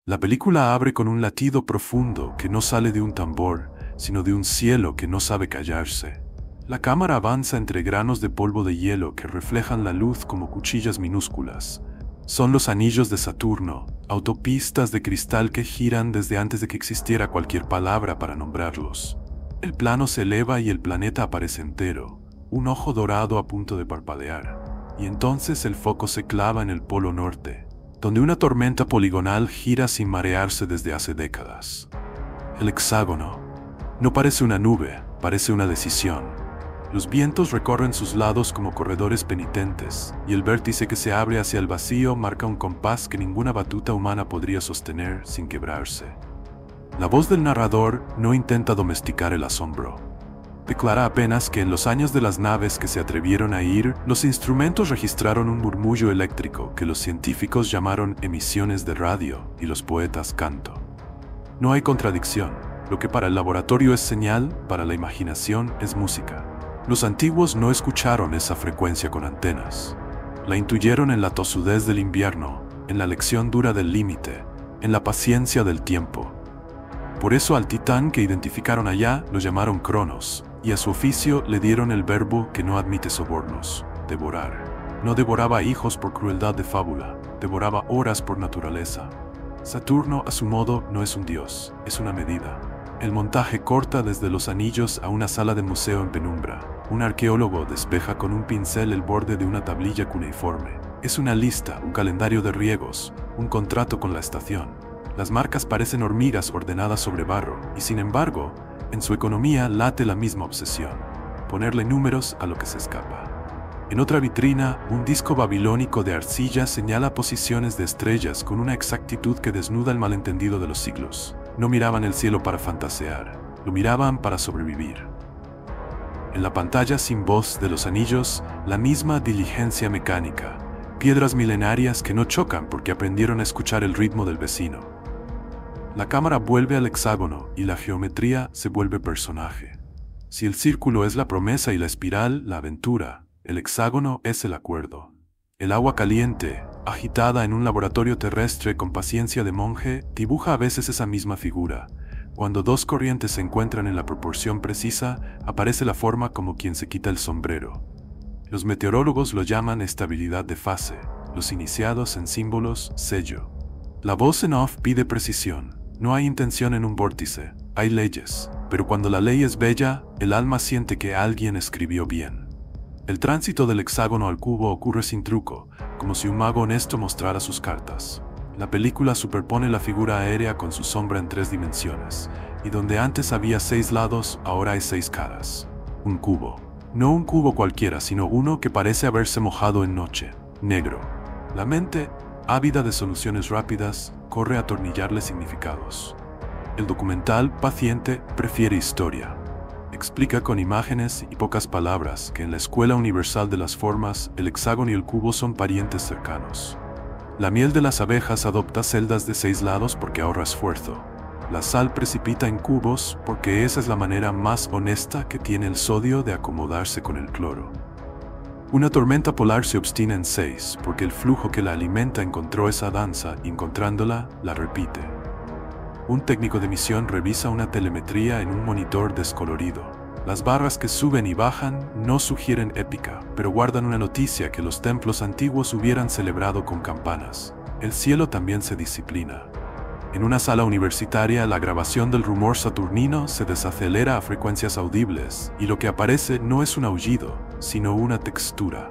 La película abre con un latido profundo que no sale de un tambor, sino de un cielo que no sabe callarse. La cámara avanza entre granos de polvo de hielo que reflejan la luz como cuchillas minúsculas. Son los anillos de Saturno, autopistas de cristal que giran desde antes de que existiera cualquier palabra para nombrarlos. El plano se eleva y el planeta aparece entero, un ojo dorado a punto de parpadear. Y entonces el foco se clava en el Polo Norte, donde una tormenta poligonal gira sin marearse desde hace décadas. El hexágono no parece una nube, parece una decisión. Los vientos recorren sus lados como corredores penitentes, y el vértice que se abre hacia el vacío marca un compás que ninguna batuta humana podría sostener sin quebrarse. La voz del narrador no intenta domesticar el asombro. Declara apenas que en los años de las naves que se atrevieron a ir, los instrumentos registraron un murmullo eléctrico que los científicos llamaron emisiones de radio y los poetas canto. No hay contradicción. Lo que para el laboratorio es señal, para la imaginación es música. Los antiguos no escucharon esa frecuencia con antenas. La intuyeron en la tosudez del invierno, en la lección dura del límite, en la paciencia del tiempo. Por eso al titán que identificaron allá lo llamaron Cronos, y a su oficio le dieron el verbo que no admite sobornos: devorar. No devoraba hijos por crueldad de fábula, devoraba horas por naturaleza. Saturno, a su modo, no es un dios, es una medida. El montaje corta desde los anillos a una sala de museo en penumbra. Un arqueólogo despeja con un pincel el borde de una tablilla cuneiforme. Es una lista, un calendario de riegos, un contrato con la estación. Las marcas parecen hormigas ordenadas sobre barro, y sin embargo, en su economía late la misma obsesión: ponerle números a lo que se escapa. En otra vitrina, un disco babilónico de arcilla señala posiciones de estrellas con una exactitud que desnuda el malentendido de los siglos. No miraban el cielo para fantasear, lo miraban para sobrevivir. En la pantalla sin voz de los anillos, la misma diligencia mecánica, piedras milenarias que no chocan porque aprendieron a escuchar el ritmo del vecino. La cámara vuelve al hexágono y la geometría se vuelve personaje. Si el círculo es la promesa y la espiral, la aventura, el hexágono es el acuerdo. El agua caliente, agitada en un laboratorio terrestre con paciencia de monje, dibuja a veces esa misma figura. Cuando dos corrientes se encuentran en la proporción precisa, aparece la forma como quien se quita el sombrero. Los meteorólogos lo llaman estabilidad de fase, los iniciados en símbolos, sello. La voz en off pide precisión. No hay intención en un vórtice, hay leyes, pero cuando la ley es bella, el alma siente que alguien escribió bien. El tránsito del hexágono al cubo ocurre sin truco, como si un mago honesto mostrara sus cartas. La película superpone la figura aérea con su sombra en 3 dimensiones, y donde antes había 6 lados, ahora hay 6 caras. Un cubo. No un cubo cualquiera, sino uno que parece haberse mojado en noche, negro. La mente, ávida de soluciones rápidas, corre a atornillarle significados. El documental, paciente, prefiere historia. Explica con imágenes y pocas palabras que en la escuela universal de las formas, el hexágono y el cubo son parientes cercanos. La miel de las abejas adopta celdas de 6 lados porque ahorra esfuerzo. La sal precipita en cubos porque esa es la manera más honesta que tiene el sodio de acomodarse con el cloro. Una tormenta polar se obstina en 6 porque el flujo que la alimenta encontró esa danza y encontrándola, la repite. Un técnico de misión revisa una telemetría en un monitor descolorido. Las barras que suben y bajan no sugieren épica, pero guardan una noticia que los templos antiguos hubieran celebrado con campanas. El cielo también se disciplina. En una sala universitaria, la grabación del rumor saturnino se desacelera a frecuencias audibles, y lo que aparece no es un aullido, sino una textura.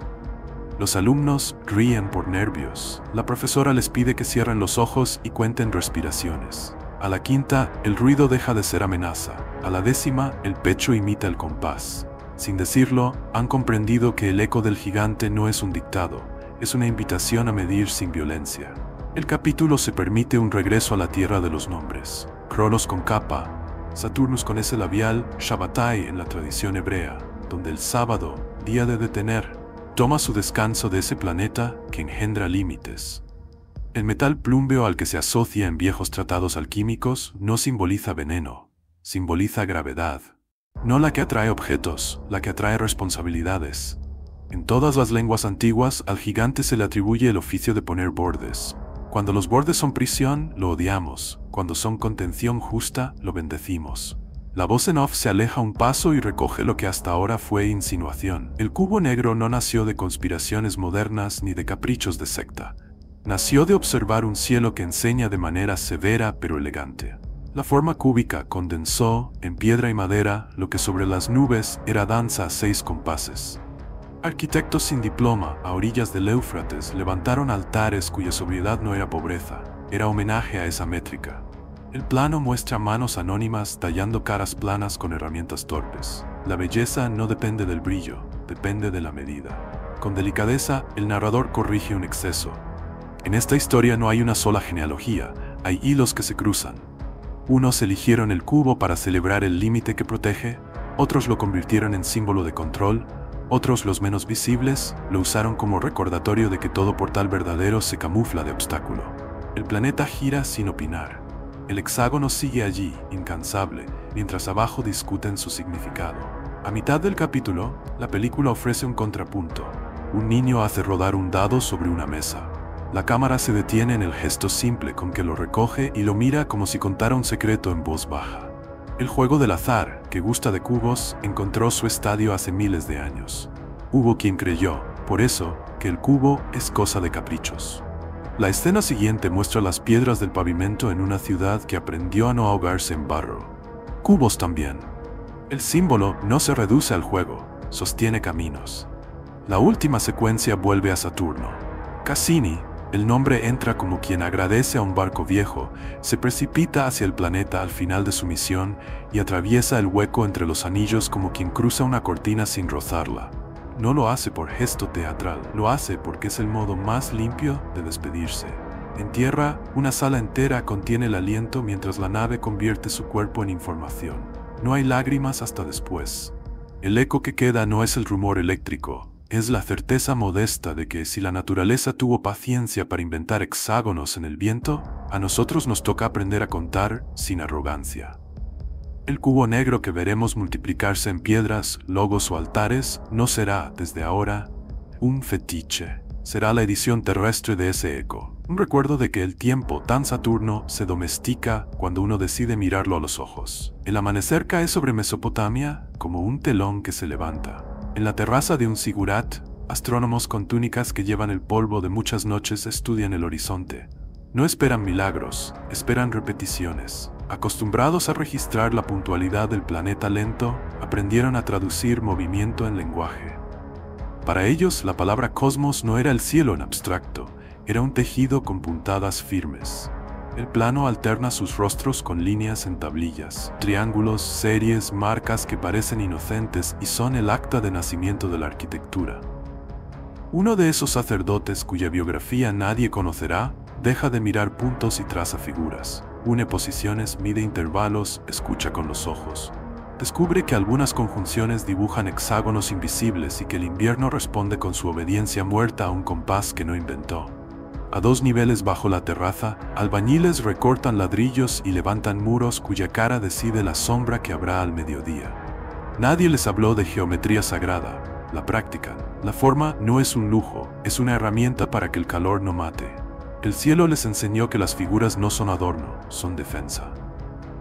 Los alumnos ríen por nervios. La profesora les pide que cierren los ojos y cuenten respiraciones. A la 5ª, el ruido deja de ser amenaza. A la 10ª, el pecho imita el compás. Sin decirlo, han comprendido que el eco del gigante no es un dictado, es una invitación a medir sin violencia. El capítulo se permite un regreso a la tierra de los nombres. Cronos con capa, Saturnus con ese labial, Shabbatai en la tradición hebrea, donde el sábado, día de detener, toma su descanso de ese planeta que engendra límites. El metal plúmbeo al que se asocia en viejos tratados alquímicos no simboliza veneno, simboliza gravedad. No la que atrae objetos, la que atrae responsabilidades. En todas las lenguas antiguas, al gigante se le atribuye el oficio de poner bordes. Cuando los bordes son prisión, lo odiamos. Cuando son contención justa, lo bendecimos. La voz en off se aleja un paso y recoge lo que hasta ahora fue insinuación. El cubo negro no nació de conspiraciones modernas ni de caprichos de secta. Nació de observar un cielo que enseña de manera severa pero elegante. La forma cúbica condensó, en piedra y madera, lo que sobre las nubes era danza a 6 compases. Arquitectos sin diploma, a orillas del Éufrates, levantaron altares cuya sobriedad no era pobreza, era homenaje a esa métrica. El plano muestra manos anónimas tallando caras planas con herramientas torpes. La belleza no depende del brillo, depende de la medida. Con delicadeza, el narrador corrige un exceso. En esta historia no hay una sola genealogía, hay hilos que se cruzan. Unos eligieron el cubo para celebrar el límite que protege, otros lo convirtieron en símbolo de control, otros, los menos visibles, lo usaron como recordatorio de que todo portal verdadero se camufla de obstáculo. El planeta gira sin opinar. El hexágono sigue allí, incansable, mientras abajo discuten su significado. A mitad del capítulo, la película ofrece un contrapunto. Un niño hace rodar un dado sobre una mesa. La cámara se detiene en el gesto simple con que lo recoge y lo mira como si contara un secreto en voz baja. El juego del azar, que gusta de cubos, encontró su estadio hace miles de años. Hubo quien creyó, por eso, que el cubo es cosa de caprichos. La escena siguiente muestra las piedras del pavimento en una ciudad que aprendió a no ahogarse en barro. Cubos también. El símbolo no se reduce al juego, sostiene caminos. La última secuencia vuelve a Saturno. Cassini, el nombre entra como quien agradece a un barco viejo, se precipita hacia el planeta al final de su misión y atraviesa el hueco entre los anillos como quien cruza una cortina sin rozarla. No lo hace por gesto teatral, lo hace porque es el modo más limpio de despedirse. En tierra, una sala entera contiene el aliento mientras la nave convierte su cuerpo en información. No hay lágrimas hasta después. El eco que queda no es el rumor eléctrico, es la certeza modesta de que si la naturaleza tuvo paciencia para inventar hexágonos en el viento, a nosotros nos toca aprender a contar sin arrogancia. El cubo negro que veremos multiplicarse en piedras, logos o altares no será, desde ahora, un fetiche. Será la edición terrestre de ese eco. Un recuerdo de que el tiempo tan Saturno se domestica cuando uno decide mirarlo a los ojos. El amanecer cae sobre Mesopotamia como un telón que se levanta. En la terraza de un zigurat, astrónomos con túnicas que llevan el polvo de muchas noches estudian el horizonte. No esperan milagros, esperan repeticiones. Acostumbrados a registrar la puntualidad del planeta lento, aprendieron a traducir movimiento en lenguaje. Para ellos, la palabra cosmos no era el cielo en abstracto, era un tejido con puntadas firmes. El plano alterna sus rostros con líneas en tablillas, triángulos, series, marcas que parecen inocentes y son el acta de nacimiento de la arquitectura. Uno de esos sacerdotes cuya biografía nadie conocerá, deja de mirar puntos y traza figuras. Une posiciones, mide intervalos, escucha con los ojos. Descubre que algunas conjunciones dibujan hexágonos invisibles y que el invierno responde con su obediencia muerta a un compás que no inventó. A 2 niveles bajo la terraza, albañiles recortan ladrillos y levantan muros cuya cara decide la sombra que habrá al mediodía. Nadie les habló de geometría sagrada, la practican. La forma no es un lujo, es una herramienta para que el calor no mate. El cielo les enseñó que las figuras no son adorno, son defensa.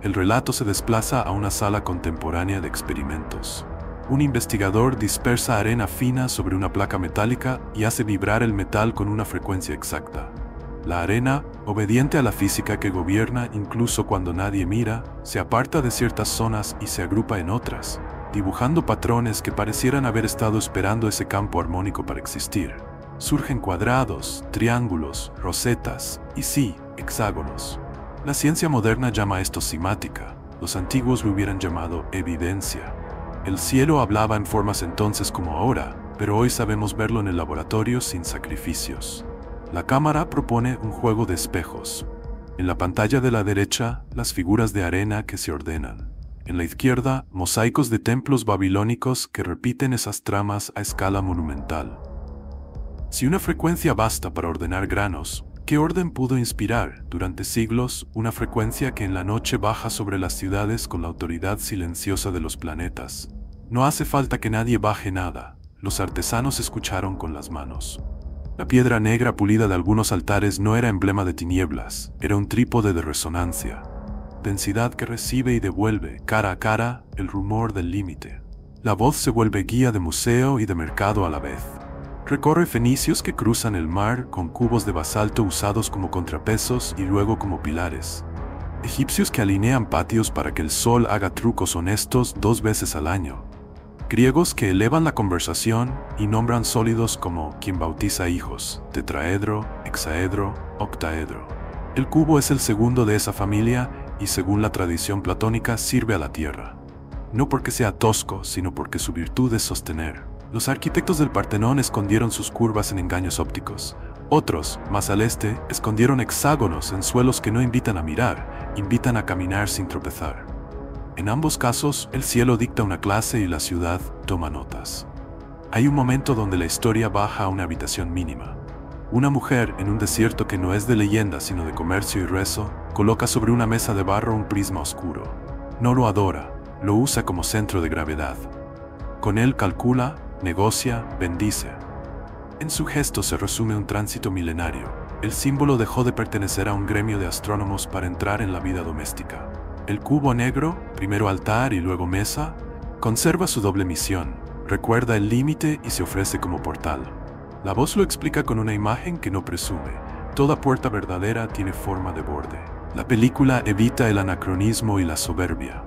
El relato se desplaza a una sala contemporánea de experimentos. Un investigador dispersa arena fina sobre una placa metálica y hace vibrar el metal con una frecuencia exacta. La arena, obediente a la física que gobierna incluso cuando nadie mira, se aparta de ciertas zonas y se agrupa en otras, dibujando patrones que parecieran haber estado esperando ese campo armónico para existir. Surgen cuadrados, triángulos, rosetas y sí, hexágonos. La ciencia moderna llama esto cimática, los antiguos lo hubieran llamado evidencia. El cielo hablaba en formas entonces como ahora, pero hoy sabemos verlo en el laboratorio sin sacrificios. La cámara propone un juego de espejos. En la pantalla de la derecha, las figuras de arena que se ordenan. En la izquierda, mosaicos de templos babilónicos que repiten esas tramas a escala monumental. Si una frecuencia basta para ordenar granos, ¿qué orden pudo inspirar, durante siglos, una frecuencia que en la noche baja sobre las ciudades con la autoridad silenciosa de los planetas? No hace falta que nadie baje nada, los artesanos escucharon con las manos. La piedra negra pulida de algunos altares no era emblema de tinieblas, era un trípode de resonancia. Densidad que recibe y devuelve, cara a cara, el rumor del límite. La voz se vuelve guía de museo y de mercado a la vez. Recorre fenicios que cruzan el mar con cubos de basalto usados como contrapesos y luego como pilares. Egipcios que alinean patios para que el sol haga trucos honestos 2 veces al año. Griegos que elevan la conversación y nombran sólidos como quien bautiza hijos, tetraedro, hexaedro, octaedro. El cubo es el segundo de esa familia y según la tradición platónica sirve a la tierra. No porque sea tosco, sino porque su virtud es sostener. Los arquitectos del Partenón escondieron sus curvas en engaños ópticos. Otros, más al este, escondieron hexágonos en suelos que no invitan a mirar, invitan a caminar sin tropezar. En ambos casos, el cielo dicta una clase y la ciudad toma notas. Hay un momento donde la historia baja a una habitación mínima. Una mujer, en un desierto que no es de leyenda sino de comercio y rezo, coloca sobre una mesa de barro un prisma oscuro. No lo adora, lo usa como centro de gravedad. Con él calcula, negocia, bendice. En su gesto se resume un tránsito milenario. El símbolo dejó de pertenecer a un gremio de astrónomos para entrar en la vida doméstica. El cubo negro, primero altar y luego mesa, conserva su doble misión, recuerda el límite y se ofrece como portal. La voz lo explica con una imagen que no presume. Toda puerta verdadera tiene forma de borde. La película evita el anacronismo y la soberbia.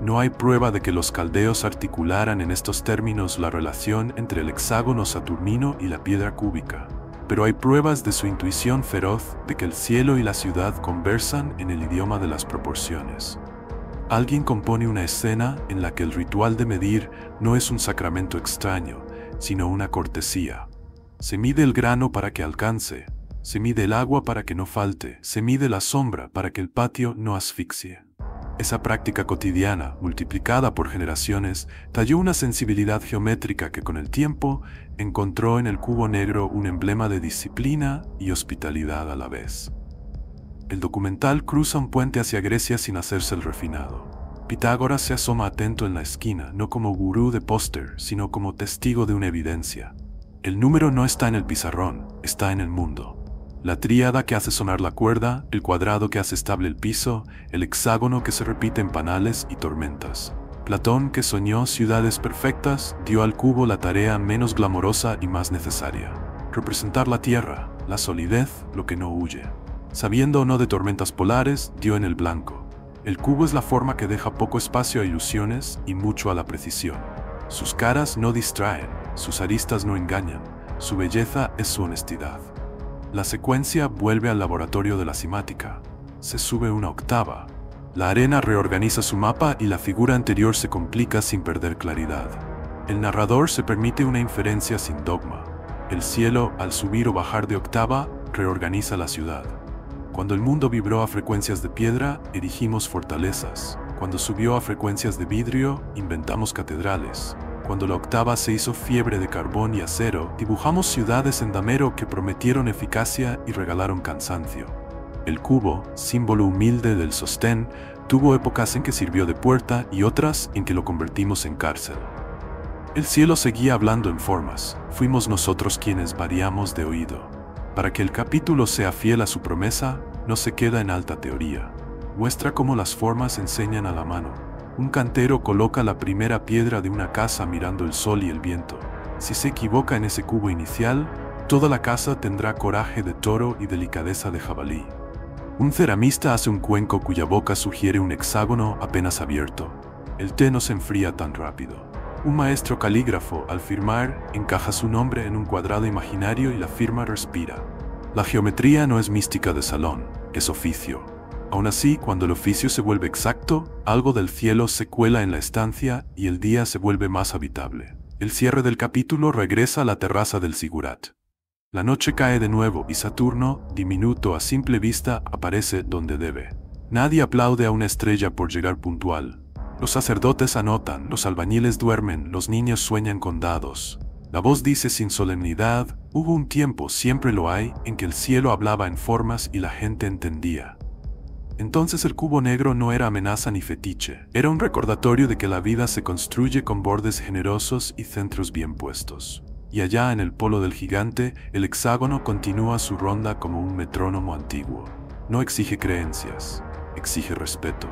No hay prueba de que los caldeos articularan en estos términos la relación entre el hexágono saturnino y la piedra cúbica, pero hay pruebas de su intuición feroz de que el cielo y la ciudad conversan en el idioma de las proporciones. Alguien compone una escena en la que el ritual de medir no es un sacramento extraño, sino una cortesía. Se mide el grano para que alcance, se mide el agua para que no falte, se mide la sombra para que el patio no asfixie. Esa práctica cotidiana, multiplicada por generaciones, talló una sensibilidad geométrica que con el tiempo encontró en el cubo negro un emblema de disciplina y hospitalidad a la vez. El documental cruza un puente hacia Grecia sin hacerse el refinado. Pitágoras se asoma atento en la esquina, no como gurú de póster, sino como testigo de una evidencia. El número no está en el pizarrón, está en el mundo. La tríada que hace sonar la cuerda, el cuadrado que hace estable el piso, el hexágono que se repite en panales y tormentas. Platón, que soñó ciudades perfectas, dio al cubo la tarea menos glamorosa y más necesaria: representar la tierra, la solidez, lo que no huye. Sabiendo o no de tormentas polares, dio en el blanco. El cubo es la forma que deja poco espacio a ilusiones y mucho a la precisión. Sus caras no distraen, sus aristas no engañan, su belleza es su honestidad. La secuencia vuelve al laboratorio de la cimática. Se sube una octava. La arena reorganiza su mapa y la figura anterior se complica sin perder claridad. El narrador se permite una inferencia sin dogma. El cielo, al subir o bajar de octava, reorganiza la ciudad. Cuando el mundo vibró a frecuencias de piedra, erigimos fortalezas. Cuando subió a frecuencias de vidrio, inventamos catedrales. Cuando la octava se hizo fiebre de carbón y acero, dibujamos ciudades en damero que prometieron eficacia y regalaron cansancio. El cubo, símbolo humilde del sostén, tuvo épocas en que sirvió de puerta y otras en que lo convertimos en cárcel. El cielo seguía hablando en formas, fuimos nosotros quienes variamos de oído. Para que el capítulo sea fiel a su promesa, no se queda en alta teoría. Muestra cómo las formas enseñan a la mano. Un cantero coloca la primera piedra de una casa mirando el sol y el viento. Si se equivoca en ese cubo inicial, toda la casa tendrá coraje de toro y delicadeza de jabalí. Un ceramista hace un cuenco cuya boca sugiere un hexágono apenas abierto. El té no se enfría tan rápido. Un maestro calígrafo, al firmar, encaja su nombre en un cuadrado imaginario y la firma respira. La geometría no es mística de salón, es oficio. Aún así, cuando el oficio se vuelve exacto, algo del cielo se cuela en la estancia y el día se vuelve más habitable. El cierre del capítulo regresa a la terraza del Zigurat. La noche cae de nuevo y Saturno, diminuto a simple vista, aparece donde debe. Nadie aplaude a una estrella por llegar puntual. Los sacerdotes anotan, los albañiles duermen, los niños sueñan con dados. La voz dice sin solemnidad: hubo un tiempo, siempre lo hay, en que el cielo hablaba en formas y la gente entendía. Entonces el cubo negro no era amenaza ni fetiche, era un recordatorio de que la vida se construye con bordes generosos y centros bien puestos. Y allá en el polo del gigante, el hexágono continúa su ronda como un metrónomo antiguo. No exige creencias, exige respeto.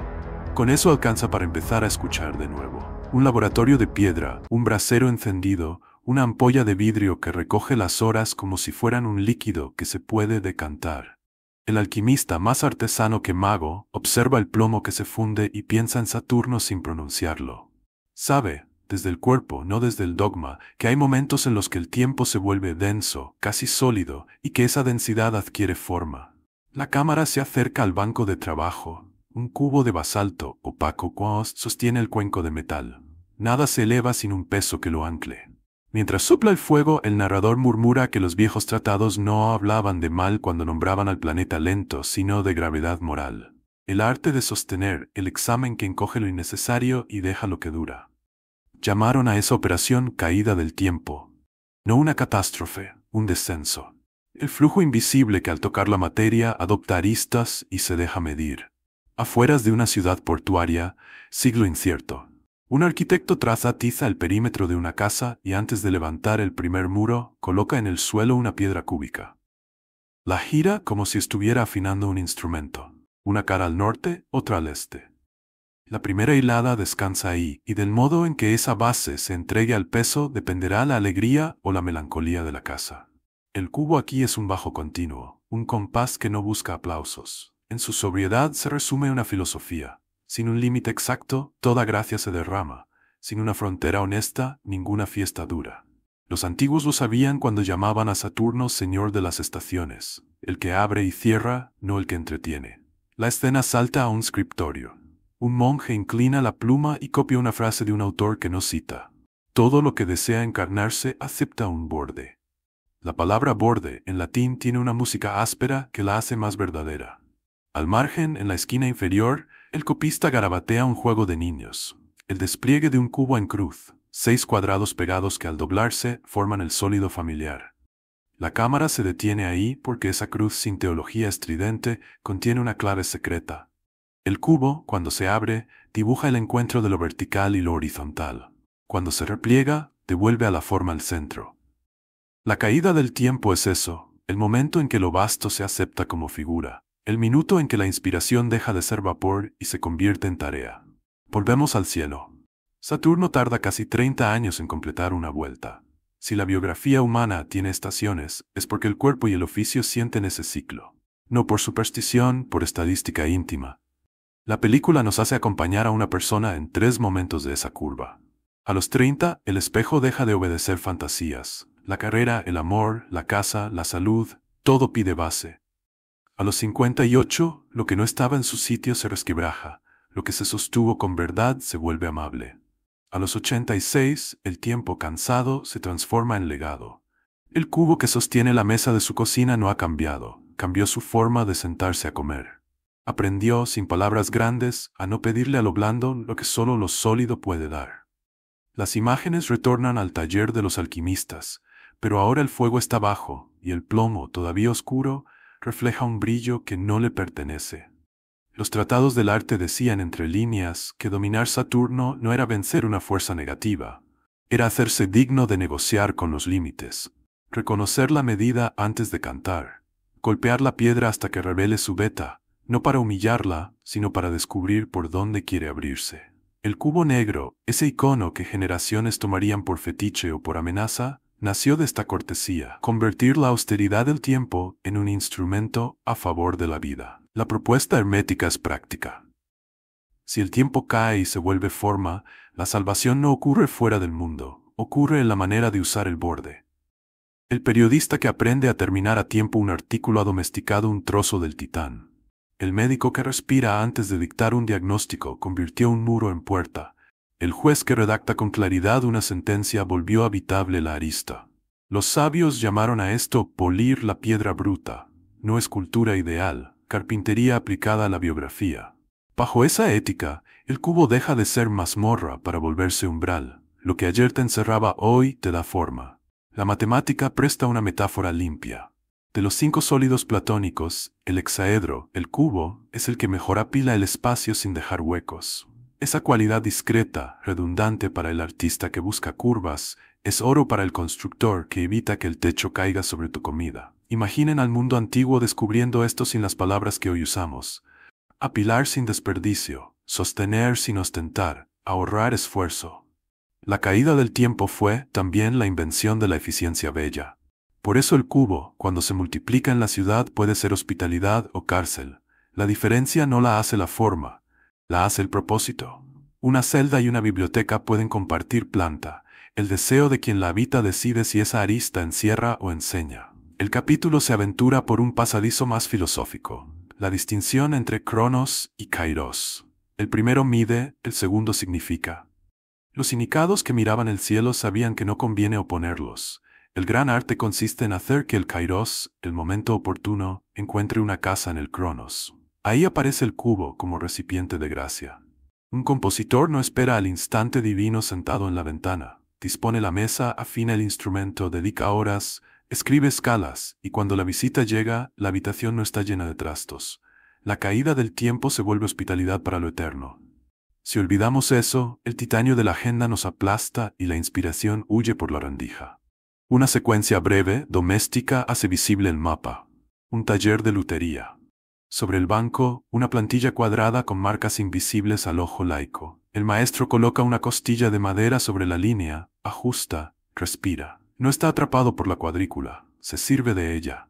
Con eso alcanza para empezar a escuchar de nuevo. Un laboratorio de piedra, un brasero encendido, una ampolla de vidrio que recoge las horas como si fueran un líquido que se puede decantar. El alquimista, más artesano que mago, observa el plomo que se funde y piensa en Saturno sin pronunciarlo. Sabe, desde el cuerpo, no desde el dogma, que hay momentos en los que el tiempo se vuelve denso, casi sólido, y que esa densidad adquiere forma. La cámara se acerca al banco de trabajo. Un cubo de basalto, opaco, sostiene el cuenco de metal. Nada se eleva sin un peso que lo ancle. Mientras sopla el fuego, el narrador murmura que los viejos tratados no hablaban de mal cuando nombraban al planeta lento, sino de gravedad moral. El arte de sostener, el examen que encoge lo innecesario y deja lo que dura. Llamaron a esa operación caída del tiempo. No una catástrofe, un descenso. El flujo invisible que al tocar la materia adopta aristas y se deja medir. Afueras de una ciudad portuaria, siglo incierto. Un arquitecto tiza el perímetro de una casa y antes de levantar el primer muro, coloca en el suelo una piedra cúbica. La gira como si estuviera afinando un instrumento. Una cara al norte, otra al este. La primera hilada descansa ahí, y del modo en que esa base se entregue al peso dependerá la alegría o la melancolía de la casa. El cubo aquí es un bajo continuo, un compás que no busca aplausos. En su sobriedad se resume una filosofía. Sin un límite exacto, toda gracia se derrama. Sin una frontera honesta, ninguna fiesta dura. Los antiguos lo sabían cuando llamaban a Saturno Señor de las Estaciones, el que abre y cierra, no el que entretiene. La escena salta a un scriptorio. Un monje inclina la pluma y copia una frase de un autor que no cita. Todo lo que desea encarnarse acepta un borde. La palabra borde, en latín, tiene una música áspera que la hace más verdadera. Al margen, en la esquina inferior, el copista garabatea un juego de niños. El despliegue de un cubo en cruz, 6 cuadrados pegados que al doblarse forman el sólido familiar. La cámara se detiene ahí porque esa cruz sin teología estridente contiene una clave secreta. El cubo, cuando se abre, dibuja el encuentro de lo vertical y lo horizontal. Cuando se repliega, devuelve a la forma al centro. La caída del tiempo es eso, el momento en que lo vasto se acepta como figura. El minuto en que la inspiración deja de ser vapor y se convierte en tarea. Volvemos al cielo. Saturno tarda casi 30 años en completar una vuelta. Si la biografía humana tiene estaciones, es porque el cuerpo y el oficio sienten ese ciclo. No por superstición, por estadística íntima. La película nos hace acompañar a una persona en 3 momentos de esa curva. A los 30, el espejo deja de obedecer fantasías. La carrera, el amor, la casa, la salud, todo pide base. A los 58, lo que no estaba en su sitio se resquebraja, lo que se sostuvo con verdad se vuelve amable. A los 86, el tiempo cansado se transforma en legado. El cubo que sostiene la mesa de su cocina no ha cambiado, cambió su forma de sentarse a comer. Aprendió, sin palabras grandes, a no pedirle a lo blando lo que solo lo sólido puede dar. Las imágenes retornan al taller de los alquimistas, pero ahora el fuego está bajo, y el plomo, todavía oscuro, refleja un brillo que no le pertenece. Los tratados del arte decían entre líneas que dominar Saturno no era vencer una fuerza negativa, era hacerse digno de negociar con los límites, reconocer la medida antes de cantar, golpear la piedra hasta que revele su veta, no para humillarla, sino para descubrir por dónde quiere abrirse. El cubo negro, ese icono que generaciones tomarían por fetiche o por amenaza, nació de esta cortesía, convertir la austeridad del tiempo en un instrumento a favor de la vida. La propuesta hermética es práctica. Si el tiempo cae y se vuelve forma, la salvación no ocurre fuera del mundo, ocurre en la manera de usar el borde. El periodista que aprende a terminar a tiempo un artículo ha domesticado un trozo del titán. El médico que respira antes de dictar un diagnóstico convirtió un muro en puerta. El juez que redacta con claridad una sentencia volvió habitable la arista. Los sabios llamaron a esto polir la piedra bruta, no escultura ideal, carpintería aplicada a la biografía. Bajo esa ética, el cubo deja de ser mazmorra para volverse umbral. Lo que ayer te encerraba hoy te da forma. La matemática presta una metáfora limpia. De los 5 sólidos platónicos, el hexaedro, el cubo, es el que mejor apila el espacio sin dejar huecos. Esa cualidad discreta, redundante para el artista que busca curvas, es oro para el constructor que evita que el techo caiga sobre tu comida. Imaginen al mundo antiguo descubriendo esto sin las palabras que hoy usamos. Apilar sin desperdicio, sostener sin ostentar, ahorrar esfuerzo. La caída del tiempo fue, también, la invención de la eficiencia bella. Por eso el cubo, cuando se multiplica en la ciudad, puede ser hospitalidad o cárcel. La diferencia no la hace la forma, la hace el propósito. Una celda y una biblioteca pueden compartir planta. El deseo de quien la habita decide si esa arista encierra o enseña. El capítulo se aventura por un pasadizo más filosófico. La distinción entre Cronos y Kairos. El primero mide, el segundo significa. Los inicados que miraban el cielo sabían que no conviene oponerlos. El gran arte consiste en hacer que el Kairos, el momento oportuno, encuentre una casa en el Cronos. Ahí aparece el cubo como recipiente de gracia. Un compositor no espera al instante divino sentado en la ventana. Dispone la mesa, afina el instrumento, dedica horas, escribe escalas, y cuando la visita llega, la habitación no está llena de trastos. La caída del tiempo se vuelve hospitalidad para lo eterno. Si olvidamos eso, el titanio de la agenda nos aplasta y la inspiración huye por la rendija. Una secuencia breve, doméstica, hace visible el mapa. Un taller de lutería. Sobre el banco, una plantilla cuadrada con marcas invisibles al ojo laico. El maestro coloca una costilla de madera sobre la línea, ajusta, respira. No está atrapado por la cuadrícula, se sirve de ella.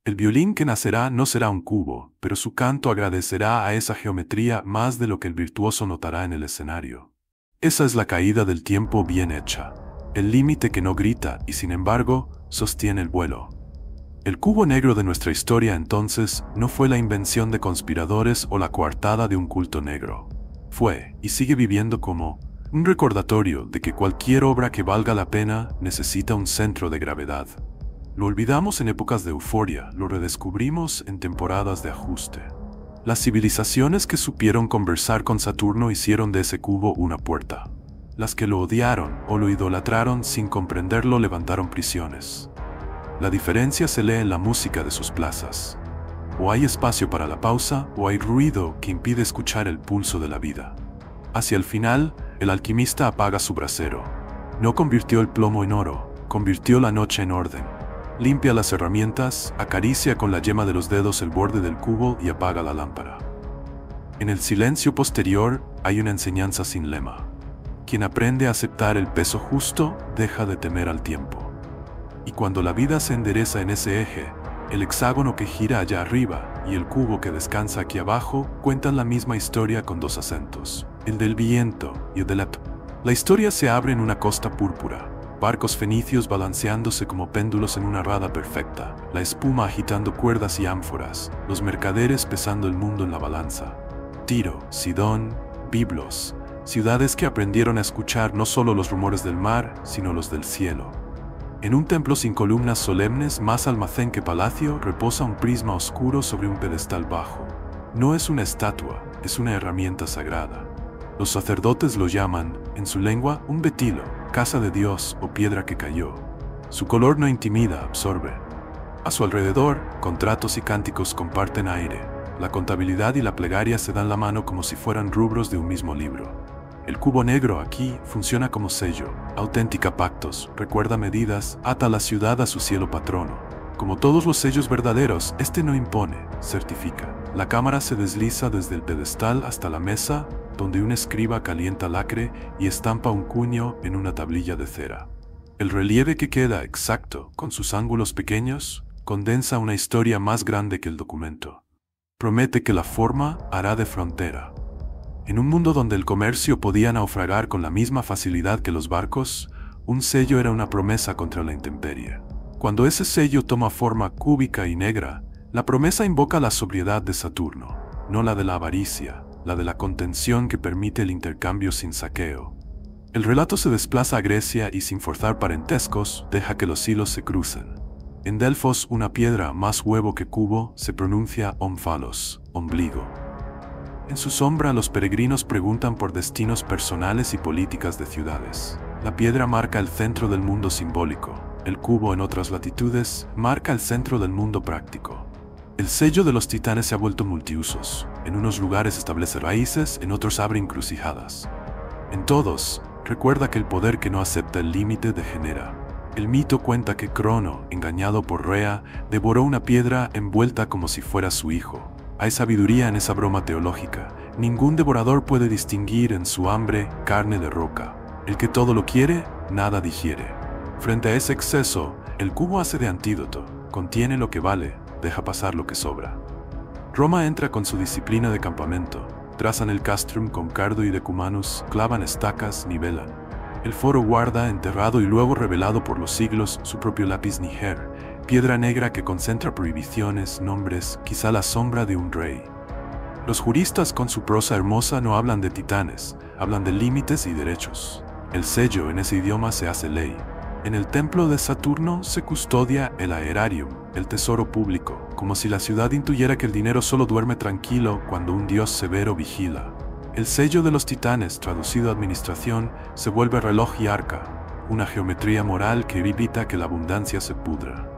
El violín que nacerá no será un cubo, pero su canto agradecerá a esa geometría más de lo que el virtuoso notará en el escenario. Esa es la caída del tiempo bien hecha. El límite que no grita y sin embargo sostiene el vuelo. El cubo negro de nuestra historia entonces no fue la invención de conspiradores o la coartada de un culto negro. Fue, y sigue viviendo como, un recordatorio de que cualquier obra que valga la pena necesita un centro de gravedad. Lo olvidamos en épocas de euforia, lo redescubrimos en temporadas de ajuste. Las civilizaciones que supieron conversar con Saturno hicieron de ese cubo una puerta. Las que lo odiaron o lo idolatraron sin comprenderlo levantaron prisiones. La diferencia se lee en la música de sus plazas. O hay espacio para la pausa, o hay ruido que impide escuchar el pulso de la vida. Hacia el final, el alquimista apaga su brasero. No convirtió el plomo en oro, convirtió la noche en orden. Limpia las herramientas, acaricia con la yema de los dedos el borde del cubo y apaga la lámpara. En el silencio posterior hay una enseñanza sin lema. Quien aprende a aceptar el peso justo, deja de temer al tiempo. Y cuando la vida se endereza en ese eje, el hexágono que gira allá arriba y el cubo que descansa aquí abajo cuentan la misma historia con dos acentos, el del viento y el del ep. La historia se abre en una costa púrpura, barcos fenicios balanceándose como péndulos en una rada perfecta, la espuma agitando cuerdas y ánforas, los mercaderes pesando el mundo en la balanza. Tiro, Sidón, Biblos, ciudades que aprendieron a escuchar no solo los rumores del mar, sino los del cielo. En un templo sin columnas solemnes, más almacén que palacio, reposa un prisma oscuro sobre un pedestal bajo. No es una estatua, es una herramienta sagrada. Los sacerdotes lo llaman, en su lengua, un betilo, casa de Dios o piedra que cayó. Su color no intimida, absorbe. A su alrededor, contratos y cánticos comparten aire. La contabilidad y la plegaria se dan la mano como si fueran rubros de un mismo libro. El cubo negro aquí funciona como sello, auténtica pactos, recuerda medidas, ata la ciudad a su cielo patrono. Como todos los sellos verdaderos, este no impone, certifica. La cámara se desliza desde el pedestal hasta la mesa, donde un escriba calienta lacre y estampa un cuño en una tablilla de cera. El relieve que queda exacto, con sus ángulos pequeños, condensa una historia más grande que el documento. Promete que la forma hará de frontera. En un mundo donde el comercio podía naufragar con la misma facilidad que los barcos, un sello era una promesa contra la intemperie. Cuando ese sello toma forma cúbica y negra, la promesa invoca la sobriedad de Saturno, no la de la avaricia, la de la contención que permite el intercambio sin saqueo. El relato se desplaza a Grecia y sin forzar parentescos, deja que los hilos se crucen. En Delfos, una piedra más huevo que cubo se pronuncia omphalos, ombligo. En su sombra, los peregrinos preguntan por destinos personales y políticas de ciudades. La piedra marca el centro del mundo simbólico. El cubo, en otras latitudes, marca el centro del mundo práctico. El sello de los titanes se ha vuelto multiusos. En unos lugares establece raíces, en otros abre encrucijadas. En todos, recuerda que el poder que no acepta el límite degenera. El mito cuenta que Crono, engañado por Rea, devoró una piedra envuelta como si fuera su hijo. Hay sabiduría en esa broma teológica. Ningún devorador puede distinguir en su hambre carne de roca. El que todo lo quiere, nada digiere. Frente a ese exceso, el cubo hace de antídoto. Contiene lo que vale, deja pasar lo que sobra. Roma entra con su disciplina de campamento. Trazan el castrum con cardo y decumanus, clavan estacas, nivelan. El foro guarda, enterrado y luego revelado por los siglos, su propio lápiz niger, piedra negra que concentra prohibiciones, nombres, quizá la sombra de un rey. Los juristas con su prosa hermosa no hablan de titanes, hablan de límites y derechos. El sello en ese idioma se hace ley. En el templo de Saturno se custodia el aerarium, el tesoro público, como si la ciudad intuyera que el dinero solo duerme tranquilo cuando un dios severo vigila. El sello de los titanes, traducido a administración, se vuelve reloj y arca, una geometría moral que evita que la abundancia se pudra.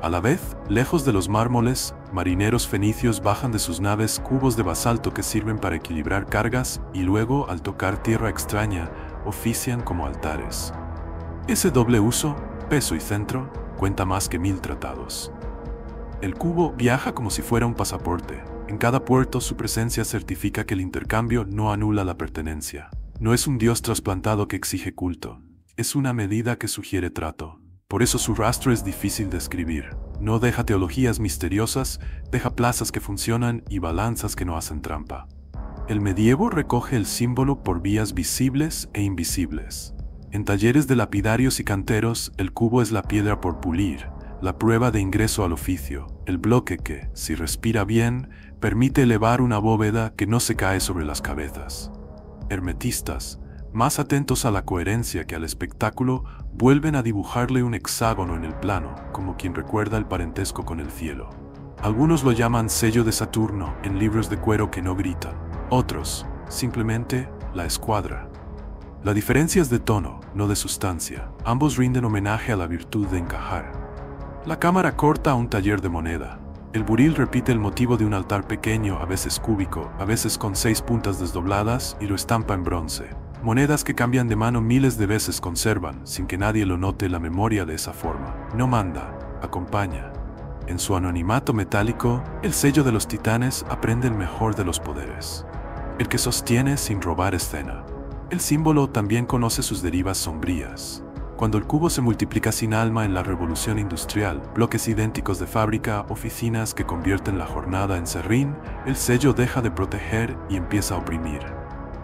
A la vez, lejos de los mármoles, marineros fenicios bajan de sus naves cubos de basalto que sirven para equilibrar cargas y luego, al tocar tierra extraña, ofician como altares. Ese doble uso, peso y centro, cuenta más que 1000 tratados. El cubo viaja como si fuera un pasaporte. En cada puerto su presencia certifica que el intercambio no anula la pertenencia. No es un dios trasplantado que exige culto. Es una medida que sugiere trato. Por eso su rastro es difícil de escribir. No deja teologías misteriosas, deja plazas que funcionan y balanzas que no hacen trampa. El medievo recoge el símbolo por vías visibles e invisibles. En talleres de lapidarios y canteros, el cubo es la piedra por pulir, la prueba de ingreso al oficio, el bloque que, si respira bien, permite elevar una bóveda que no se cae sobre las cabezas. Hermetistas, más atentos a la coherencia que al espectáculo, vuelven a dibujarle un hexágono en el plano, como quien recuerda el parentesco con el cielo. Algunos lo llaman sello de Saturno en libros de cuero que no gritan. Otros, simplemente, la escuadra. La diferencia es de tono, no de sustancia. Ambos rinden homenaje a la virtud de encajar. La cámara corta a un taller de moneda. El buril repite el motivo de un altar pequeño, a veces cúbico, a veces con 6 puntas desdobladas, y lo estampa en bronce. Monedas que cambian de mano miles de veces conservan, sin que nadie lo note, la memoria de esa forma. No manda, acompaña. En su anonimato metálico, el sello de los titanes aprende el mejor de los poderes. El que sostiene sin robar escena. El símbolo también conoce sus derivas sombrías. Cuando el cubo se multiplica sin alma en la revolución industrial, bloques idénticos de fábrica, oficinas que convierten la jornada en serrín, el sello deja de proteger y empieza a oprimir.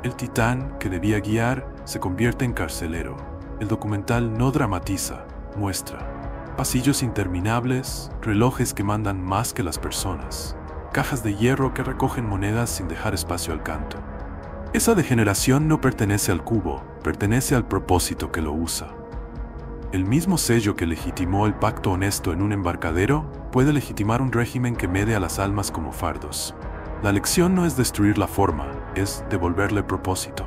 El titán, que debía guiar, se convierte en carcelero. El documental no dramatiza, muestra. Pasillos interminables, relojes que mandan más que las personas, cajas de hierro que recogen monedas sin dejar espacio al canto. Esa degeneración no pertenece al cubo, pertenece al propósito que lo usa. El mismo sello que legitimó el pacto honesto en un embarcadero puede legitimar un régimen que mede a las almas como fardos. La lección no es destruir la forma, es devolverle propósito.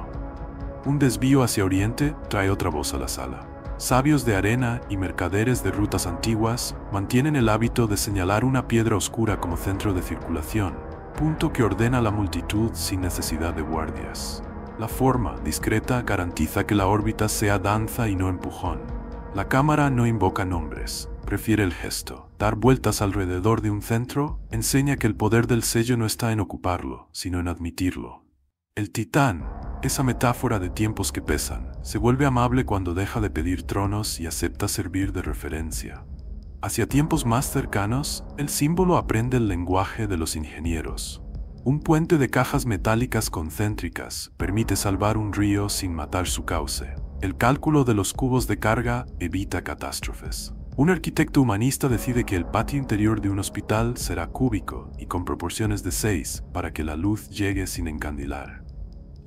Un desvío hacia Oriente trae otra voz a la sala. Sabios de arena y mercaderes de rutas antiguas mantienen el hábito de señalar una piedra oscura como centro de circulación, punto que ordena a la multitud sin necesidad de guardias. La forma, discreta, garantiza que la órbita sea danza y no empujón. La cámara no invoca nombres, prefiere el gesto. Dar vueltas alrededor de un centro enseña que el poder del sello no está en ocuparlo, sino en admitirlo. El titán, esa metáfora de tiempos que pesan, se vuelve amable cuando deja de pedir tronos y acepta servir de referencia. Hacia tiempos más cercanos, el símbolo aprende el lenguaje de los ingenieros. Un puente de cajas metálicas concéntricas permite salvar un río sin matar su cauce. El cálculo de los cubos de carga evita catástrofes. Un arquitecto humanista decide que el patio interior de un hospital será cúbico y con proporciones de 6 para que la luz llegue sin encandilar.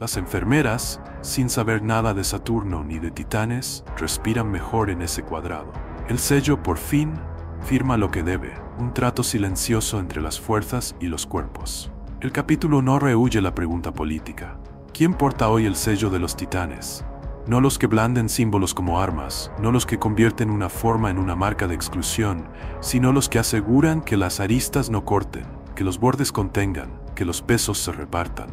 Las enfermeras, sin saber nada de Saturno ni de titanes, respiran mejor en ese cuadrado. El sello, por fin, firma lo que debe, un trato silencioso entre las fuerzas y los cuerpos. El capítulo no rehúye la pregunta política. ¿Quién porta hoy el sello de los titanes? no los que blanden símbolos como armas, no los que convierten una forma en una marca de exclusión, sino los que aseguran que las aristas no corten, que los bordes contengan, que los pesos se repartan.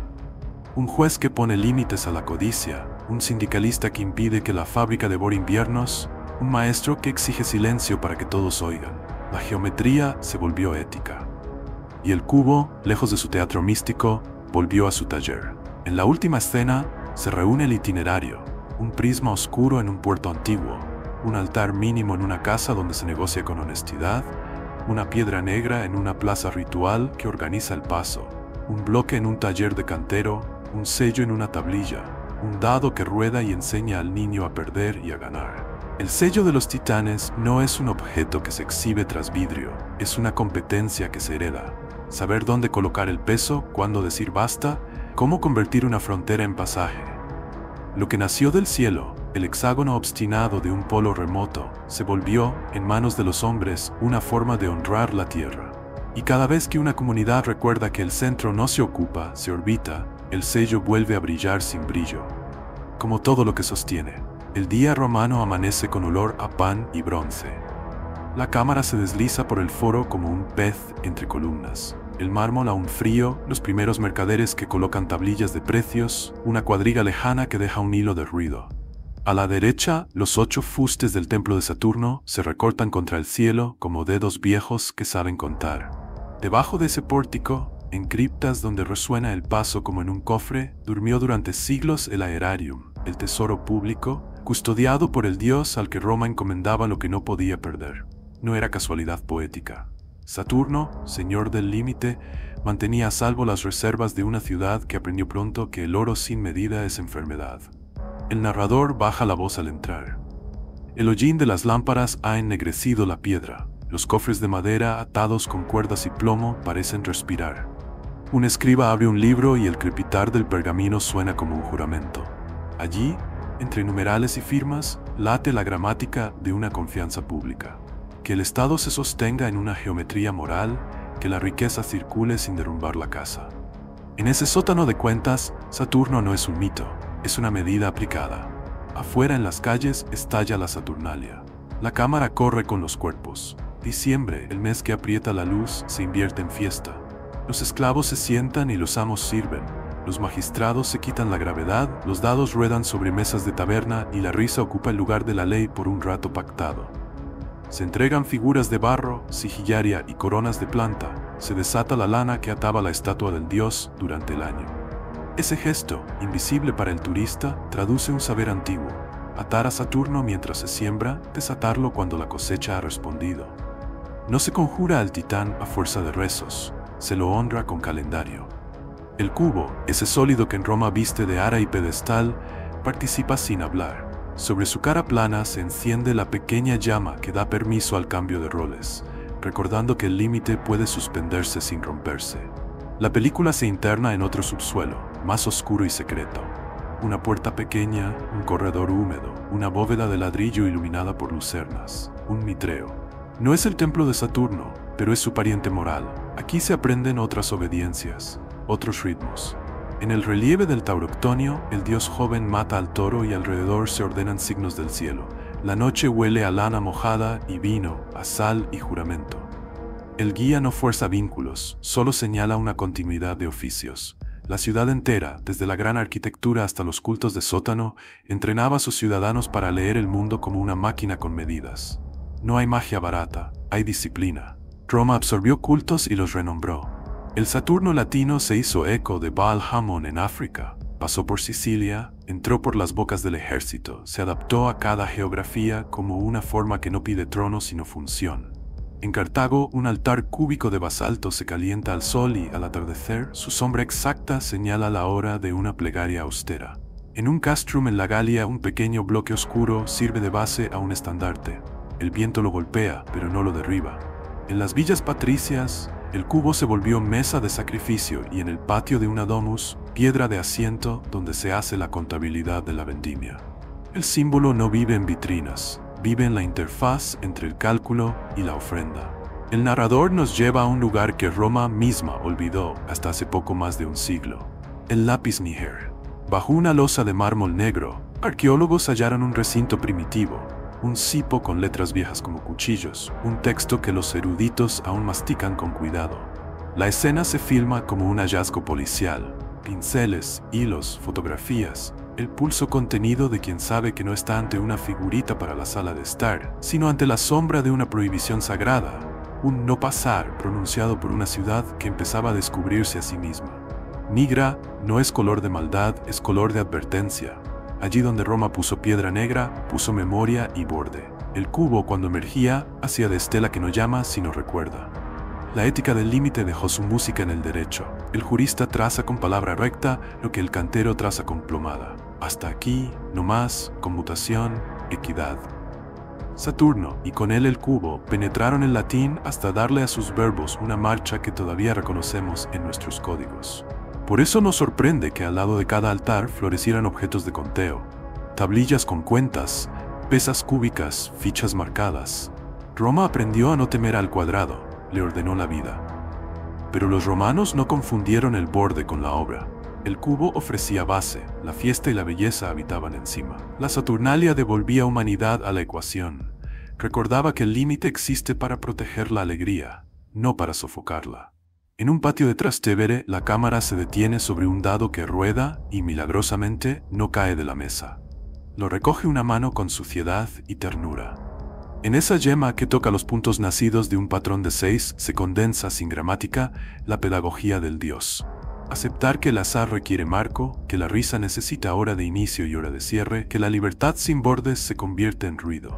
Un juez que pone límites a la codicia, un sindicalista que impide que la fábrica devore inviernos, un maestro que exige silencio para que todos oigan. La geometría se volvió ética. Y el cubo, lejos de su teatro místico, volvió a su taller. En la última escena, se reúne el itinerario, un prisma oscuro en un puerto antiguo, un altar mínimo en una casa donde se negocia con honestidad, una piedra negra en una plaza ritual que organiza el paso, un bloque en un taller de cantero, un sello en una tablilla, un dado que rueda y enseña al niño a perder y a ganar. El sello de los titanes no es un objeto que se exhibe tras vidrio, es una competencia que se hereda. Saber dónde colocar el peso, cuándo decir basta, cómo convertir una frontera en pasaje. Lo que nació del cielo, el hexágono obstinado de un polo remoto, se volvió, en manos de los hombres, una forma de honrar la tierra. Y cada vez que una comunidad recuerda que el centro no se ocupa, se orbita, el sello vuelve a brillar sin brillo. Como todo lo que sostiene, el día romano amanece con olor a pan y bronce. La cámara se desliza por el foro como un pez entre columnas. El mármol aún frío, los primeros mercaderes que colocan tablillas de precios, una cuadriga lejana que deja un hilo de ruido. A la derecha, los 8 fustes del templo de Saturno se recortan contra el cielo como dedos viejos que saben contar. Debajo de ese pórtico, en criptas donde resuena el paso como en un cofre, durmió durante siglos el aerarium, el tesoro público, custodiado por el dios al que Roma encomendaba lo que no podía perder. No era casualidad poética. Saturno, señor del límite, mantenía a salvo las reservas de una ciudad que aprendió pronto que el oro sin medida es enfermedad. El narrador baja la voz al entrar. El hollín de las lámparas ha ennegrecido la piedra. Los cofres de madera atados con cuerdas y plomo parecen respirar. Un escriba abre un libro y el crepitar del pergamino suena como un juramento. Allí, entre numerales y firmas, late la gramática de una confianza pública. Que el Estado se sostenga en una geometría moral, que la riqueza circule sin derrumbar la casa. En ese sótano de cuentas, Saturno no es un mito, es una medida aplicada. Afuera en las calles estalla la Saturnalia. La cámara corre con los cuerpos. Diciembre, el mes que aprieta la luz, se invierte en fiesta. Los esclavos se sientan y los amos sirven. Los magistrados se quitan la gravedad, los dados ruedan sobre mesas de taberna y la risa ocupa el lugar de la ley por un rato pactado. Se entregan figuras de barro, sigillaria y coronas de planta. Se desata la lana que ataba la estatua del dios durante el año. Ese gesto, invisible para el turista, traduce un saber antiguo. Atar a Saturno mientras se siembra, desatarlo cuando la cosecha ha respondido. No se conjura al titán a fuerza de rezos, se lo honra con calendario. El cubo, ese sólido que en Roma viste de ara y pedestal, participa sin hablar. Sobre su cara plana se enciende la pequeña llama que da permiso al cambio de roles, recordando que el límite puede suspenderse sin romperse. La película se interna en otro subsuelo, más oscuro y secreto. Una puerta pequeña, un corredor húmedo, una bóveda de ladrillo iluminada por lucernas, un mitreo. No es el templo de Saturno, pero es su pariente moral. Aquí se aprenden otras obediencias, otros ritmos. En el relieve del tauroctonio, el dios joven mata al toro y alrededor se ordenan signos del cielo. La noche huele a lana mojada y vino, a sal y juramento. El guía no fuerza vínculos, solo señala una continuidad de oficios. La ciudad entera, desde la gran arquitectura hasta los cultos de sótano, entrenaba a sus ciudadanos para leer el mundo como una máquina con medidas. No hay magia barata, hay disciplina. Roma absorbió cultos y los renombró. El Saturno latino se hizo eco de Baal Hamon en África, pasó por Sicilia, entró por las bocas del ejército, se adaptó a cada geografía como una forma que no pide trono sino función. En Cartago, un altar cúbico de basalto se calienta al sol y, al atardecer, su sombra exacta señala la hora de una plegaria austera. En un castrum en la Galia, un pequeño bloque oscuro sirve de base a un estandarte. El viento lo golpea, pero no lo derriba. En las villas patricias, el cubo se volvió mesa de sacrificio y en el patio de una domus, piedra de asiento donde se hace la contabilidad de la vendimia. El símbolo no vive en vitrinas, vive en la interfaz entre el cálculo y la ofrenda. El narrador nos lleva a un lugar que Roma misma olvidó hasta hace poco más de un siglo. El lápiz níger. Bajo una losa de mármol negro, Arqueólogos hallaron un recinto primitivo, un cipo con letras viejas como cuchillos, un texto que los eruditos aún mastican con cuidado. La escena se filma como un hallazgo policial, pinceles, hilos, fotografías, el pulso contenido de quien sabe que no está ante una figurita para la sala de estar, sino ante la sombra de una prohibición sagrada, un no pasar pronunciado por una ciudad que empezaba a descubrirse a sí misma. Nigra no es color de maldad, es color de advertencia. Allí donde Roma puso piedra negra, puso memoria y borde. El cubo, cuando emergía, hacía de estela que no llama sino recuerda. La ética del límite dejó su música en el derecho. El jurista traza con palabra recta lo que el cantero traza con plomada. Hasta aquí, no más, conmutación, equidad. Saturno, y con él el cubo, penetraron el latín hasta darle a sus verbos una marcha que todavía reconocemos en nuestros códigos. Por eso nos sorprende que al lado de cada altar florecieran objetos de conteo, tablillas con cuentas, pesas cúbicas, fichas marcadas. Roma aprendió a no temer al cuadrado, le ordenó la vida. Pero los romanos no confundieron el borde con la obra. El cubo ofrecía base, la fiesta y la belleza habitaban encima. La Saturnalia devolvía humanidad a la ecuación. Recordaba que el límite existe para proteger la alegría, no para sofocarla. En un patio de Trastevere, la cámara se detiene sobre un dado que rueda y, milagrosamente, no cae de la mesa. Lo recoge una mano con suciedad y ternura. En esa yema que toca los puntos nacidos de un patrón de 6 se condensa, sin gramática, la pedagogía del dios. Aceptar que el azar requiere marco, que la risa necesita hora de inicio y hora de cierre, que la libertad sin bordes se convierte en ruido.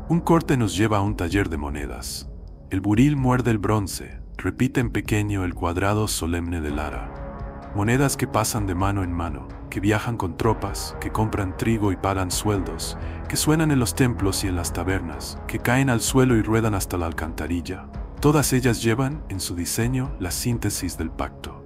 Un corte nos lleva a un taller de monedas. El buril muerde el bronce, repite en pequeño el cuadrado solemne del ara. Monedas que pasan de mano en mano, que viajan con tropas, que compran trigo y pagan sueldos, que suenan en los templos y en las tabernas, que caen al suelo y ruedan hasta la alcantarilla. Todas ellas llevan, en su diseño, la síntesis del pacto.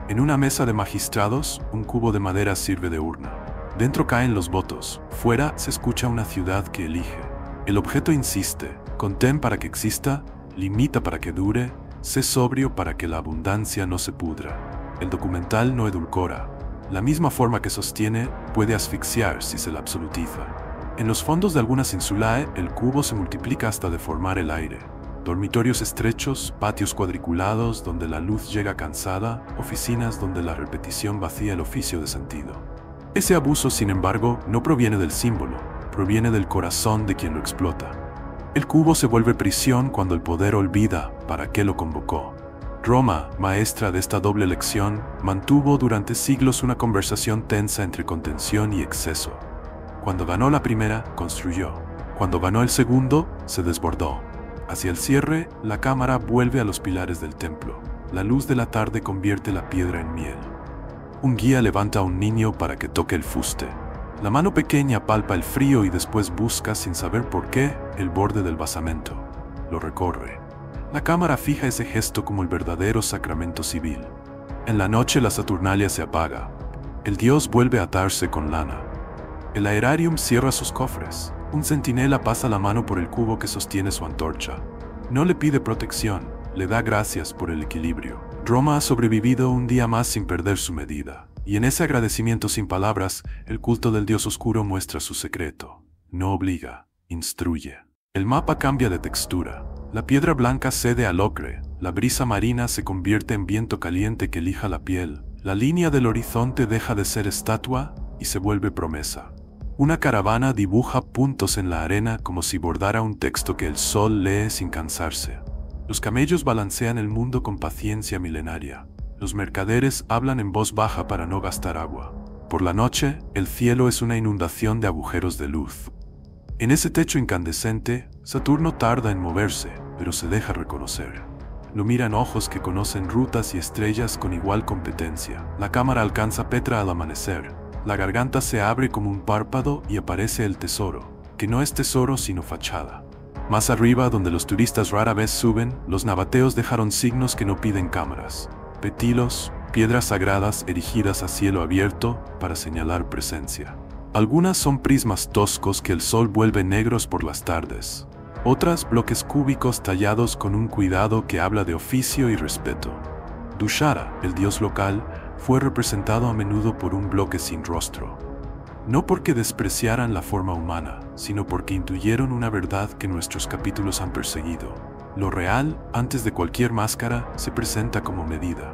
En una mesa de magistrados, un cubo de madera sirve de urna. Dentro caen los votos, fuera se escucha una ciudad que elige. El objeto insiste, contén para que exista, limita para que dure, sé sobrio para que la abundancia no se pudra. El documental no edulcora. La misma forma que sostiene puede asfixiar si se la absolutiza. En los fondos de algunas insulae, el cubo se multiplica hasta deformar el aire. Dormitorios estrechos, patios cuadriculados donde la luz llega cansada, oficinas donde la repetición vacía el oficio de sentido. Ese abuso, sin embargo, no proviene del símbolo, proviene del corazón de quien lo explota. El cubo se vuelve prisión cuando el poder olvida para qué lo convocó. Roma, maestra de esta doble lección, mantuvo durante siglos una conversación tensa entre contención y exceso. Cuando ganó la primera, construyó. Cuando ganó el segundo, se desbordó. Hacia el cierre, la cámara vuelve a los pilares del templo. La luz de la tarde convierte la piedra en miel. Un guía levanta a un niño para que toque el fuste. La mano pequeña palpa el frío y después busca, sin saber por qué, el borde del basamento. Lo recorre. La cámara fija ese gesto como el verdadero sacramento civil. En la noche la Saturnalia se apaga. El dios vuelve a atarse con lana. El aerarium cierra sus cofres. Un centinela pasa la mano por el cubo que sostiene su antorcha. No le pide protección, le da gracias por el equilibrio. Roma ha sobrevivido un día más sin perder su medida. Y en ese agradecimiento sin palabras, el culto del dios oscuro muestra su secreto. No obliga, instruye. El mapa cambia de textura. La piedra blanca cede al ocre. La brisa marina se convierte en viento caliente que lija la piel. La línea del horizonte deja de ser estatua y se vuelve promesa. Una caravana dibuja puntos en la arena como si bordara un texto que el sol lee sin cansarse. Los camellos balancean el mundo con paciencia milenaria. Los mercaderes hablan en voz baja para no gastar agua. Por la noche, el cielo es una inundación de agujeros de luz. En ese techo incandescente, Saturno tarda en moverse, pero se deja reconocer. Lo miran ojos que conocen rutas y estrellas con igual competencia. La cámara alcanza Petra al amanecer. La garganta se abre como un párpado y aparece el tesoro, que no es tesoro sino fachada. Más arriba, donde los turistas rara vez suben, los nabateos dejaron signos que no piden cámaras. Petilos, piedras sagradas erigidas a cielo abierto para señalar presencia. Algunas son prismas toscos que el sol vuelve negros por las tardes. Otras bloques cúbicos tallados con un cuidado que habla de oficio y respeto. Dushara, el dios local, fue representado a menudo por un bloque sin rostro. no porque despreciaran la forma humana, sino porque intuyeron una verdad que nuestros capítulos han perseguido. Lo real, antes de cualquier máscara, se presenta como medida.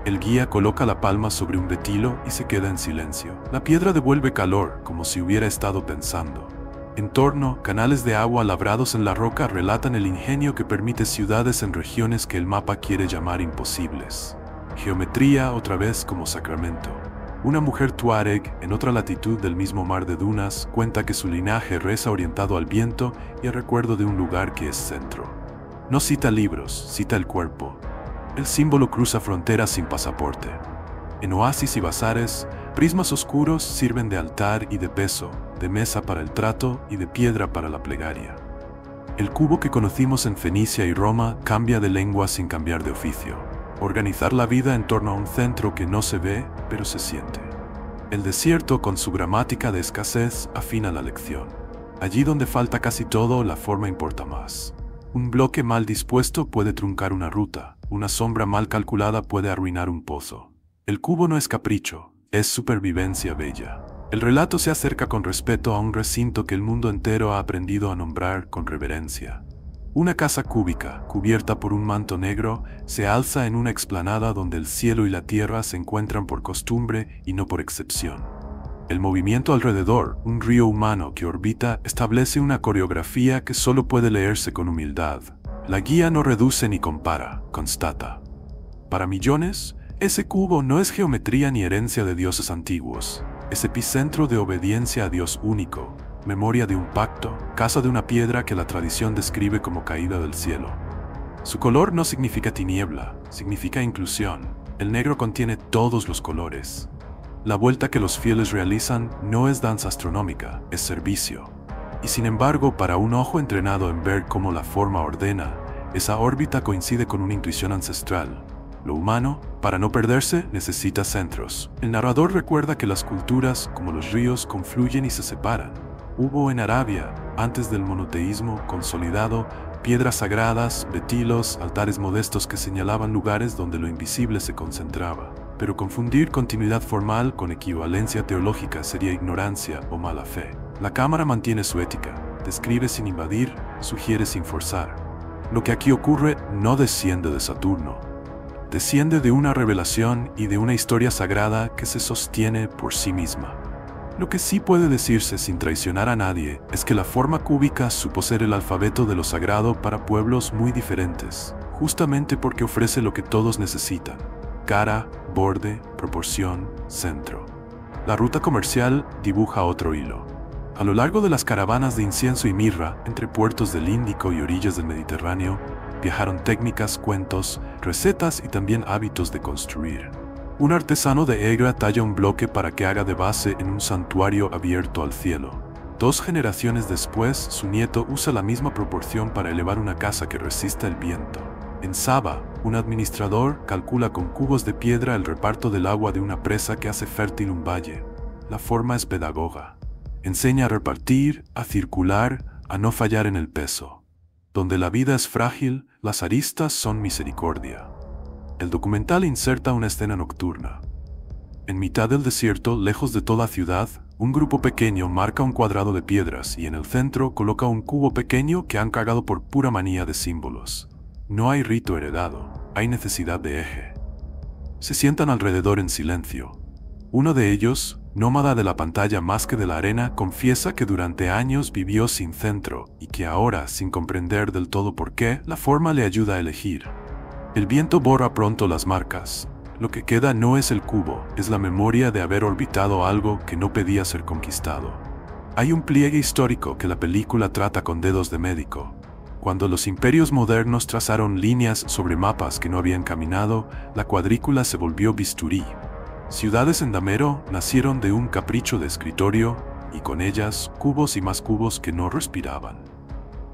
El guía coloca la palma sobre un betilo y se queda en silencio. La piedra devuelve calor, como si hubiera estado pensando. En torno, canales de agua labrados en la roca relatan el ingenio que permite ciudades en regiones que el mapa quiere llamar imposibles. Geometría otra vez como sacramento. Una mujer tuareg, en otra latitud del mismo mar de dunas, cuenta que su linaje reza orientado al viento y al recuerdo de un lugar que es centro. No cita libros, cita el cuerpo. El símbolo cruza fronteras sin pasaporte. En oasis y bazares, prismas oscuros sirven de altar y de peso, de mesa para el trato y de piedra para la plegaria. El cubo que conocimos en Fenicia y Roma cambia de lengua sin cambiar de oficio. Organizar la vida en torno a un centro que no se ve, pero se siente. El desierto, con su gramática de escasez, afina la lección. Allí donde falta casi todo, la forma importa más. Un bloque mal dispuesto puede truncar una ruta, una sombra mal calculada puede arruinar un pozo. El cubo no es capricho, es supervivencia bella. El relato se acerca con respeto a un recinto que el mundo entero ha aprendido a nombrar con reverencia. Una casa cúbica, cubierta por un manto negro, se alza en una explanada donde el cielo y la tierra se encuentran por costumbre y no por excepción. El movimiento alrededor, un río humano que orbita, establece una coreografía que solo puede leerse con humildad. La guía no reduce ni compara, constata. Para millones, ese cubo no es geometría ni herencia de dioses antiguos, es epicentro de obediencia a Dios único, memoria de un pacto, casa de una piedra que la tradición describe como caída del cielo. Su color no significa tiniebla, significa inclusión. El negro contiene todos los colores. La vuelta que los fieles realizan no es danza astronómica, es servicio. Y sin embargo, para un ojo entrenado en ver cómo la forma ordena, esa órbita coincide con una intuición ancestral. Lo humano, para no perderse, necesita centros. El narrador recuerda que las culturas, como los ríos, confluyen y se separan. Hubo en Arabia, antes del monoteísmo consolidado, piedras sagradas, betilos, altares modestos que señalaban lugares donde lo invisible se concentraba. Pero confundir continuidad formal con equivalencia teológica sería ignorancia o mala fe. La cámara mantiene su ética, describe sin invadir, sugiere sin forzar. Lo que aquí ocurre no desciende de Saturno. Desciende de una revelación y de una historia sagrada que se sostiene por sí misma. Lo que sí puede decirse sin traicionar a nadie es que la forma cúbica supo ser el alfabeto de lo sagrado para pueblos muy diferentes, justamente porque ofrece lo que todos necesitan: cara, borde, proporción, centro. La ruta comercial dibuja otro hilo. A lo largo de las caravanas de incienso y mirra, entre puertos del Índico y orillas del Mediterráneo, viajaron técnicas, cuentos, recetas y también hábitos de construir. Un artesano de Egra talla un bloque para que haga de base en un santuario abierto al cielo. 2 generaciones después, su nieto usa la misma proporción para elevar una casa que resista el viento. En Saba, un administrador calcula con cubos de piedra el reparto del agua de una presa que hace fértil un valle. La forma es pedagoga. Enseña a repartir, a circular, a no fallar en el peso. Donde la vida es frágil, las aristas son misericordia. El documental inserta una escena nocturna. En mitad del desierto, lejos de toda ciudad, un grupo pequeño marca un cuadrado de piedras y en el centro coloca un cubo pequeño que han cagado por pura manía de símbolos. No hay rito heredado, hay necesidad de eje. Se sientan alrededor en silencio. Uno de ellos, nómada de la pantalla más que de la arena, confiesa que durante años vivió sin centro y que ahora, sin comprender del todo por qué, la forma le ayuda a elegir. El viento borra pronto las marcas. Lo que queda no es el cubo, es la memoria de haber orbitado algo que no pedía ser conquistado. Hay un pliegue histórico que la película trata con dedos de médico. Cuando los imperios modernos trazaron líneas sobre mapas que no habían caminado, la cuadrícula se volvió bisturí. Ciudades en Damero nacieron de un capricho de escritorio, y con ellas cubos y más cubos que no respiraban.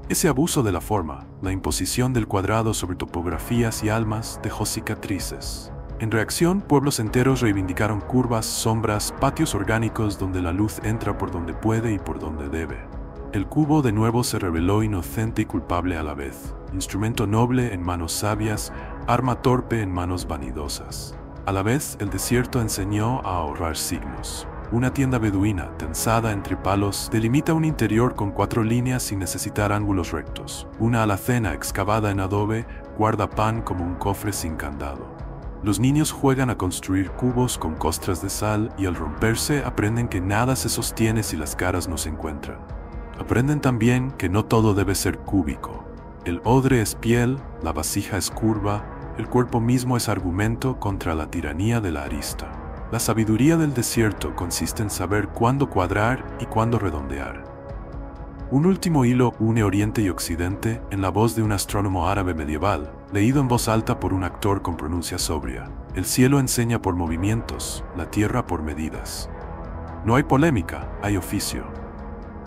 Ese abuso de la forma, la imposición del cuadrado sobre topografías y almas, dejó cicatrices. En reacción, pueblos enteros reivindicaron curvas, sombras, patios orgánicos donde la luz entra por donde puede y por donde debe. El cubo de nuevo se reveló inocente y culpable a la vez, instrumento noble en manos sabias, arma torpe en manos vanidosas. A la vez, el desierto enseñó a ahorrar signos. Una tienda beduina, tensada entre palos, delimita un interior con 4 líneas sin necesitar ángulos rectos. Una alacena excavada en adobe guarda pan como un cofre sin candado. Los niños juegan a construir cubos con costras de sal y al romperse aprenden que nada se sostiene si las caras no se encuentran. Aprenden también que no todo debe ser cúbico. El odre es piel, la vasija es curva, el cuerpo mismo es argumento contra la tiranía de la arista. La sabiduría del desierto consiste en saber cuándo cuadrar y cuándo redondear. Un último hilo une Oriente y Occidente en la voz de un astrónomo árabe medieval, leído en voz alta por un actor con pronuncia sobria. El cielo enseña por movimientos, la tierra por medidas. No hay polémica, hay oficio.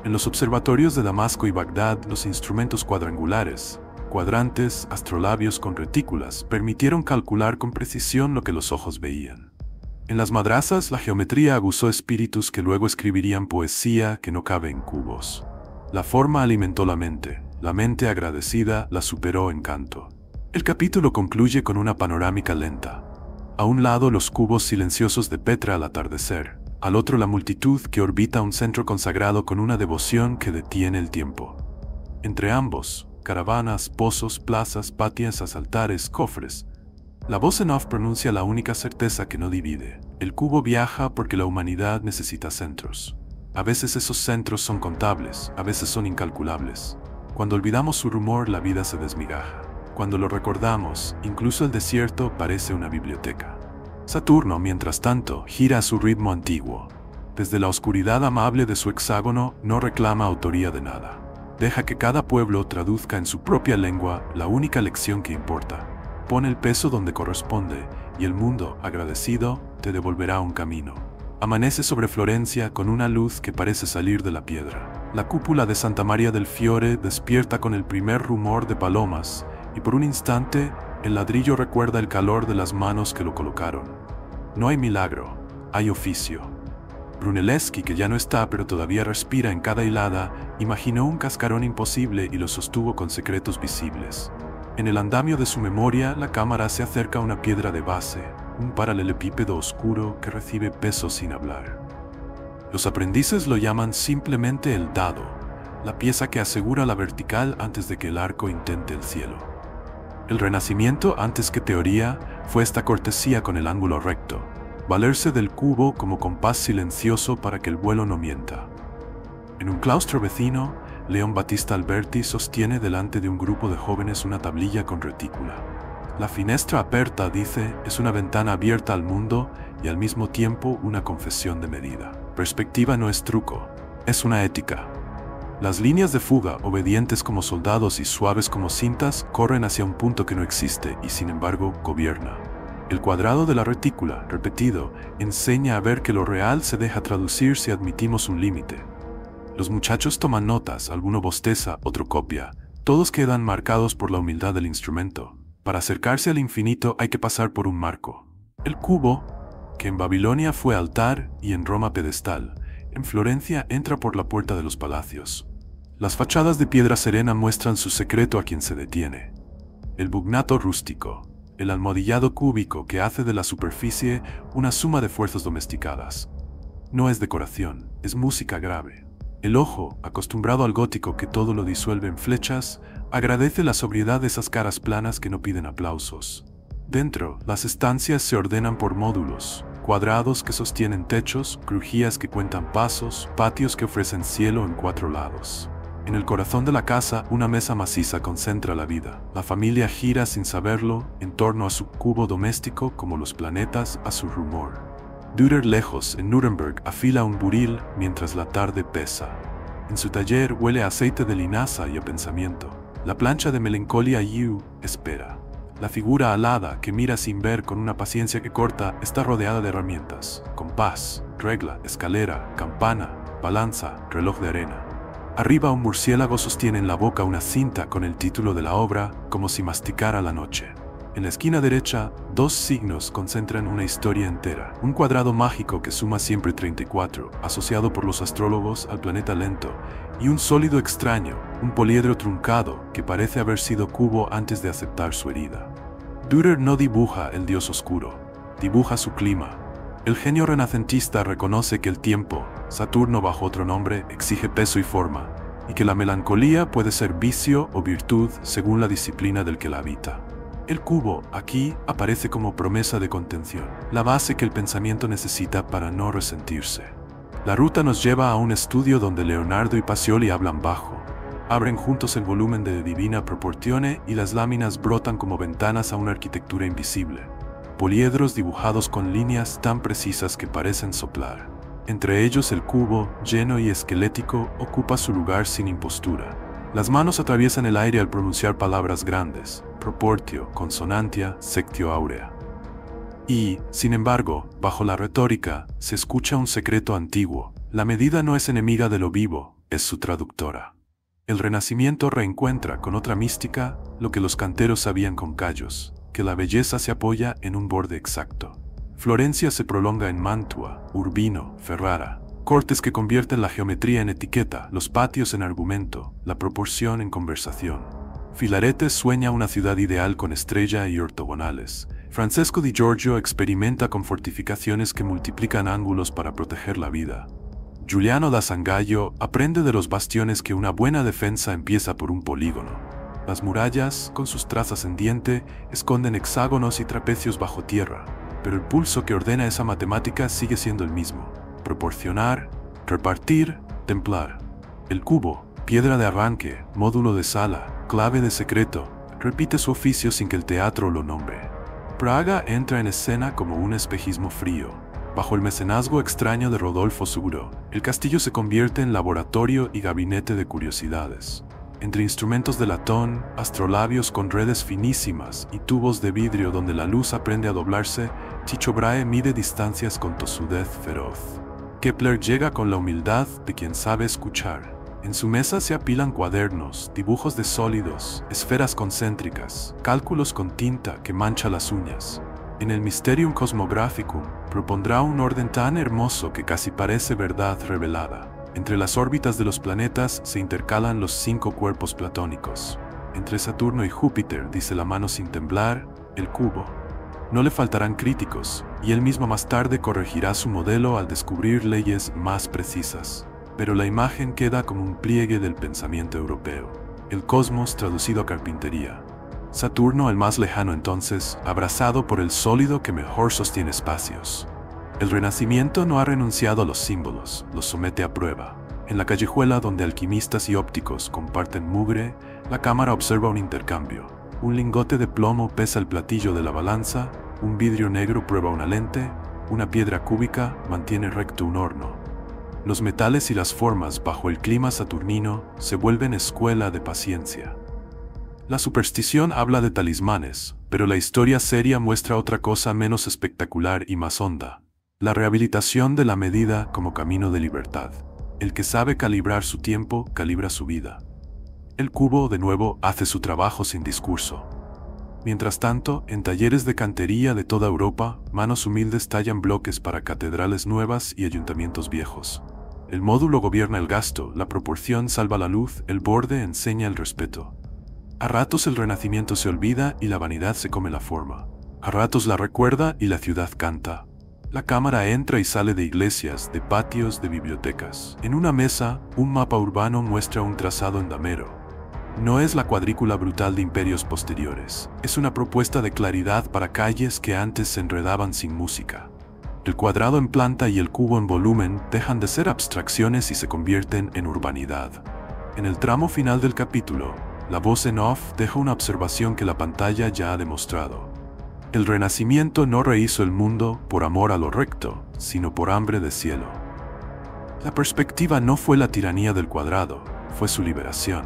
En los observatorios de Damasco y Bagdad, los instrumentos cuadrangulares, cuadrantes, astrolabios con retículas, permitieron calcular con precisión lo que los ojos veían. En las madrasas, la geometría aguzó espíritus que luego escribirían poesía que no cabe en cubos. La forma alimentó la mente agradecida la superó en canto. El capítulo concluye con una panorámica lenta. A un lado los cubos silenciosos de Petra al atardecer, al otro la multitud que orbita un centro consagrado con una devoción que detiene el tiempo. Entre ambos, caravanas, pozos, plazas, patios, altares, cofres. La voz en off pronuncia la única certeza que no divide. El cubo viaja porque la humanidad necesita centros. A veces esos centros son contables, a veces son incalculables. Cuando olvidamos su rumor, la vida se desmigaja. Cuando lo recordamos, incluso el desierto parece una biblioteca. Saturno, mientras tanto, gira a su ritmo antiguo. Desde la oscuridad amable de su hexágono, no reclama autoría de nada. Deja que cada pueblo traduzca en su propia lengua la única lección que importa. Pone el peso donde corresponde, y el mundo, agradecido, te devolverá un camino. Amanece sobre Florencia con una luz que parece salir de la piedra. La cúpula de Santa María del Fiore despierta con el primer rumor de palomas, y por un instante, el ladrillo recuerda el calor de las manos que lo colocaron. No hay milagro, hay oficio. Brunelleschi, que ya no está pero todavía respira en cada hilada, imaginó un cascarón imposible y lo sostuvo con secretos visibles. En el andamio de su memoria, la cámara se acerca a una piedra de base, un paralelepípedo oscuro que recibe peso sin hablar. Los aprendices lo llaman simplemente el dado, la pieza que asegura la vertical antes de que el arco intente el cielo. El renacimiento, antes que teoría, fue esta cortesía con el ángulo recto, valerse del cubo como compás silencioso para que el vuelo no mienta. En un claustro vecino, León Battista Alberti sostiene delante de un grupo de jóvenes una tablilla con retícula. La finestra aperta, dice, es una ventana abierta al mundo y al mismo tiempo una confesión de medida. Perspectiva no es truco, es una ética. Las líneas de fuga, obedientes como soldados y suaves como cintas, corren hacia un punto que no existe y sin embargo gobierna. El cuadrado de la retícula, repetido, enseña a ver que lo real se deja traducir si admitimos un límite. Los muchachos toman notas, alguno bosteza, otro copia. Todos quedan marcados por la humildad del instrumento. Para acercarse al infinito hay que pasar por un marco. El cubo, que en Babilonia fue altar y en Roma pedestal, en Florencia entra por la puerta de los palacios. Las fachadas de piedra serena muestran su secreto a quien se detiene. El bugnato rústico, el almohadillado cúbico que hace de la superficie una suma de fuerzas domesticadas. No es decoración, es música grave. El ojo, acostumbrado al gótico que todo lo disuelve en flechas, agradece la sobriedad de esas caras planas que no piden aplausos. Dentro, las estancias se ordenan por módulos, cuadrados que sostienen techos, crujías que cuentan pasos, patios que ofrecen cielo en 4 lados. En el corazón de la casa, una mesa maciza concentra la vida. La familia gira sin saberlo en torno a su cubo doméstico como los planetas a su rumor. Dürer lejos, en Nuremberg, afila un buril mientras la tarde pesa. En su taller huele a aceite de linaza y a pensamiento. La plancha de melancolía Yu espera. La figura alada que mira sin ver con una paciencia que corta está rodeada de herramientas. Compás, regla, escalera, campana, balanza, reloj de arena. Arriba un murciélago sostiene en la boca una cinta con el título de la obra como si masticara la noche. En la esquina derecha, 2 signos concentran una historia entera. Un cuadrado mágico que suma siempre 34, asociado por los astrólogos al planeta lento, y un sólido extraño, un poliedro truncado que parece haber sido cubo antes de aceptar su herida. Dürer no dibuja el dios oscuro, dibuja su clima. El genio renacentista reconoce que el tiempo, Saturno bajo otro nombre, exige peso y forma, y que la melancolía puede ser vicio o virtud según la disciplina del que la habita. El cubo, aquí, aparece como promesa de contención, la base que el pensamiento necesita para no resentirse. La ruta nos lleva a un estudio donde Leonardo y Pacioli hablan bajo. Abren juntos el volumen de Divina Proportione y las láminas brotan como ventanas a una arquitectura invisible. Poliedros dibujados con líneas tan precisas que parecen soplar. Entre ellos el cubo, lleno y esquelético, ocupa su lugar sin impostura. Las manos atraviesan el aire al pronunciar palabras grandes, proportio, consonantia, sectio aurea. Y, sin embargo, bajo la retórica, se escucha un secreto antiguo. La medida no es enemiga de lo vivo, es su traductora. El Renacimiento reencuentra con otra mística lo que los canteros sabían con callos, que la belleza se apoya en un borde exacto. Florencia se prolonga en Mantua, Urbino, Ferrara. Cortes que convierten la geometría en etiqueta, los patios en argumento, la proporción en conversación. Filaretes sueña una ciudad ideal con estrella y ortogonales. Francesco di Giorgio experimenta con fortificaciones que multiplican ángulos para proteger la vida. Giuliano da Sangallo aprende de los bastiones que una buena defensa empieza por un polígono. Las murallas, con sus trazas en diente, esconden hexágonos y trapecios bajo tierra, pero el pulso que ordena esa matemática sigue siendo el mismo: proporcionar, repartir, templar. El cubo, piedra de arranque, módulo de sala, clave de secreto, repite su oficio sin que el teatro lo nombre. Praga entra en escena como un espejismo frío. Bajo el mecenazgo extraño de Rodolfo Suro, el castillo se convierte en laboratorio y gabinete de curiosidades. Entre instrumentos de latón, astrolabios con redes finísimas y tubos de vidrio donde la luz aprende a doblarse, Tycho Brahe mide distancias con tosudez feroz. Kepler llega con la humildad de quien sabe escuchar. En su mesa se apilan cuadernos, dibujos de sólidos, esferas concéntricas, cálculos con tinta que mancha las uñas. En el Mysterium Cosmographicum propondrá un orden tan hermoso que casi parece verdad revelada. Entre las órbitas de los planetas se intercalan los 5 cuerpos platónicos. Entre Saturno y Júpiter, dice la mano sin temblar, el cubo. No le faltarán críticos, y él mismo más tarde corregirá su modelo al descubrir leyes más precisas. Pero la imagen queda como un pliegue del pensamiento europeo. El cosmos traducido a carpintería. Saturno, el más lejano entonces, abrazado por el sólido que mejor sostiene espacios. El Renacimiento no ha renunciado a los símbolos, los somete a prueba. En la callejuela donde alquimistas y ópticos comparten mugre, la cámara observa un intercambio. Un lingote de plomo pesa el platillo de la balanza, un vidrio negro prueba una lente, una piedra cúbica mantiene recto un horno. Los metales y las formas bajo el clima saturnino se vuelven escuela de paciencia. La superstición habla de talismanes, pero la historia seria muestra otra cosa menos espectacular y más honda. La rehabilitación de la medida como camino de libertad. El que sabe calibrar su tiempo, calibra su vida. El cubo, de nuevo, hace su trabajo sin discurso. Mientras tanto, en talleres de cantería de toda Europa, manos humildes tallan bloques para catedrales nuevas y ayuntamientos viejos. El módulo gobierna el gasto, la proporción salva la luz, el borde enseña el respeto. A ratos el Renacimiento se olvida y la vanidad se come la forma. A ratos la recuerda y la ciudad canta. La cámara entra y sale de iglesias, de patios, de bibliotecas. En una mesa, un mapa urbano muestra un trazado en damero. No es la cuadrícula brutal de imperios posteriores. Es una propuesta de claridad para calles que antes se enredaban sin música. El cuadrado en planta y el cubo en volumen dejan de ser abstracciones y se convierten en urbanidad. En el tramo final del capítulo, la voz en off deja una observación que la pantalla ya ha demostrado. El Renacimiento no rehizo el mundo por amor a lo recto, sino por hambre de cielo. La perspectiva no fue la tiranía del cuadrado, fue su liberación.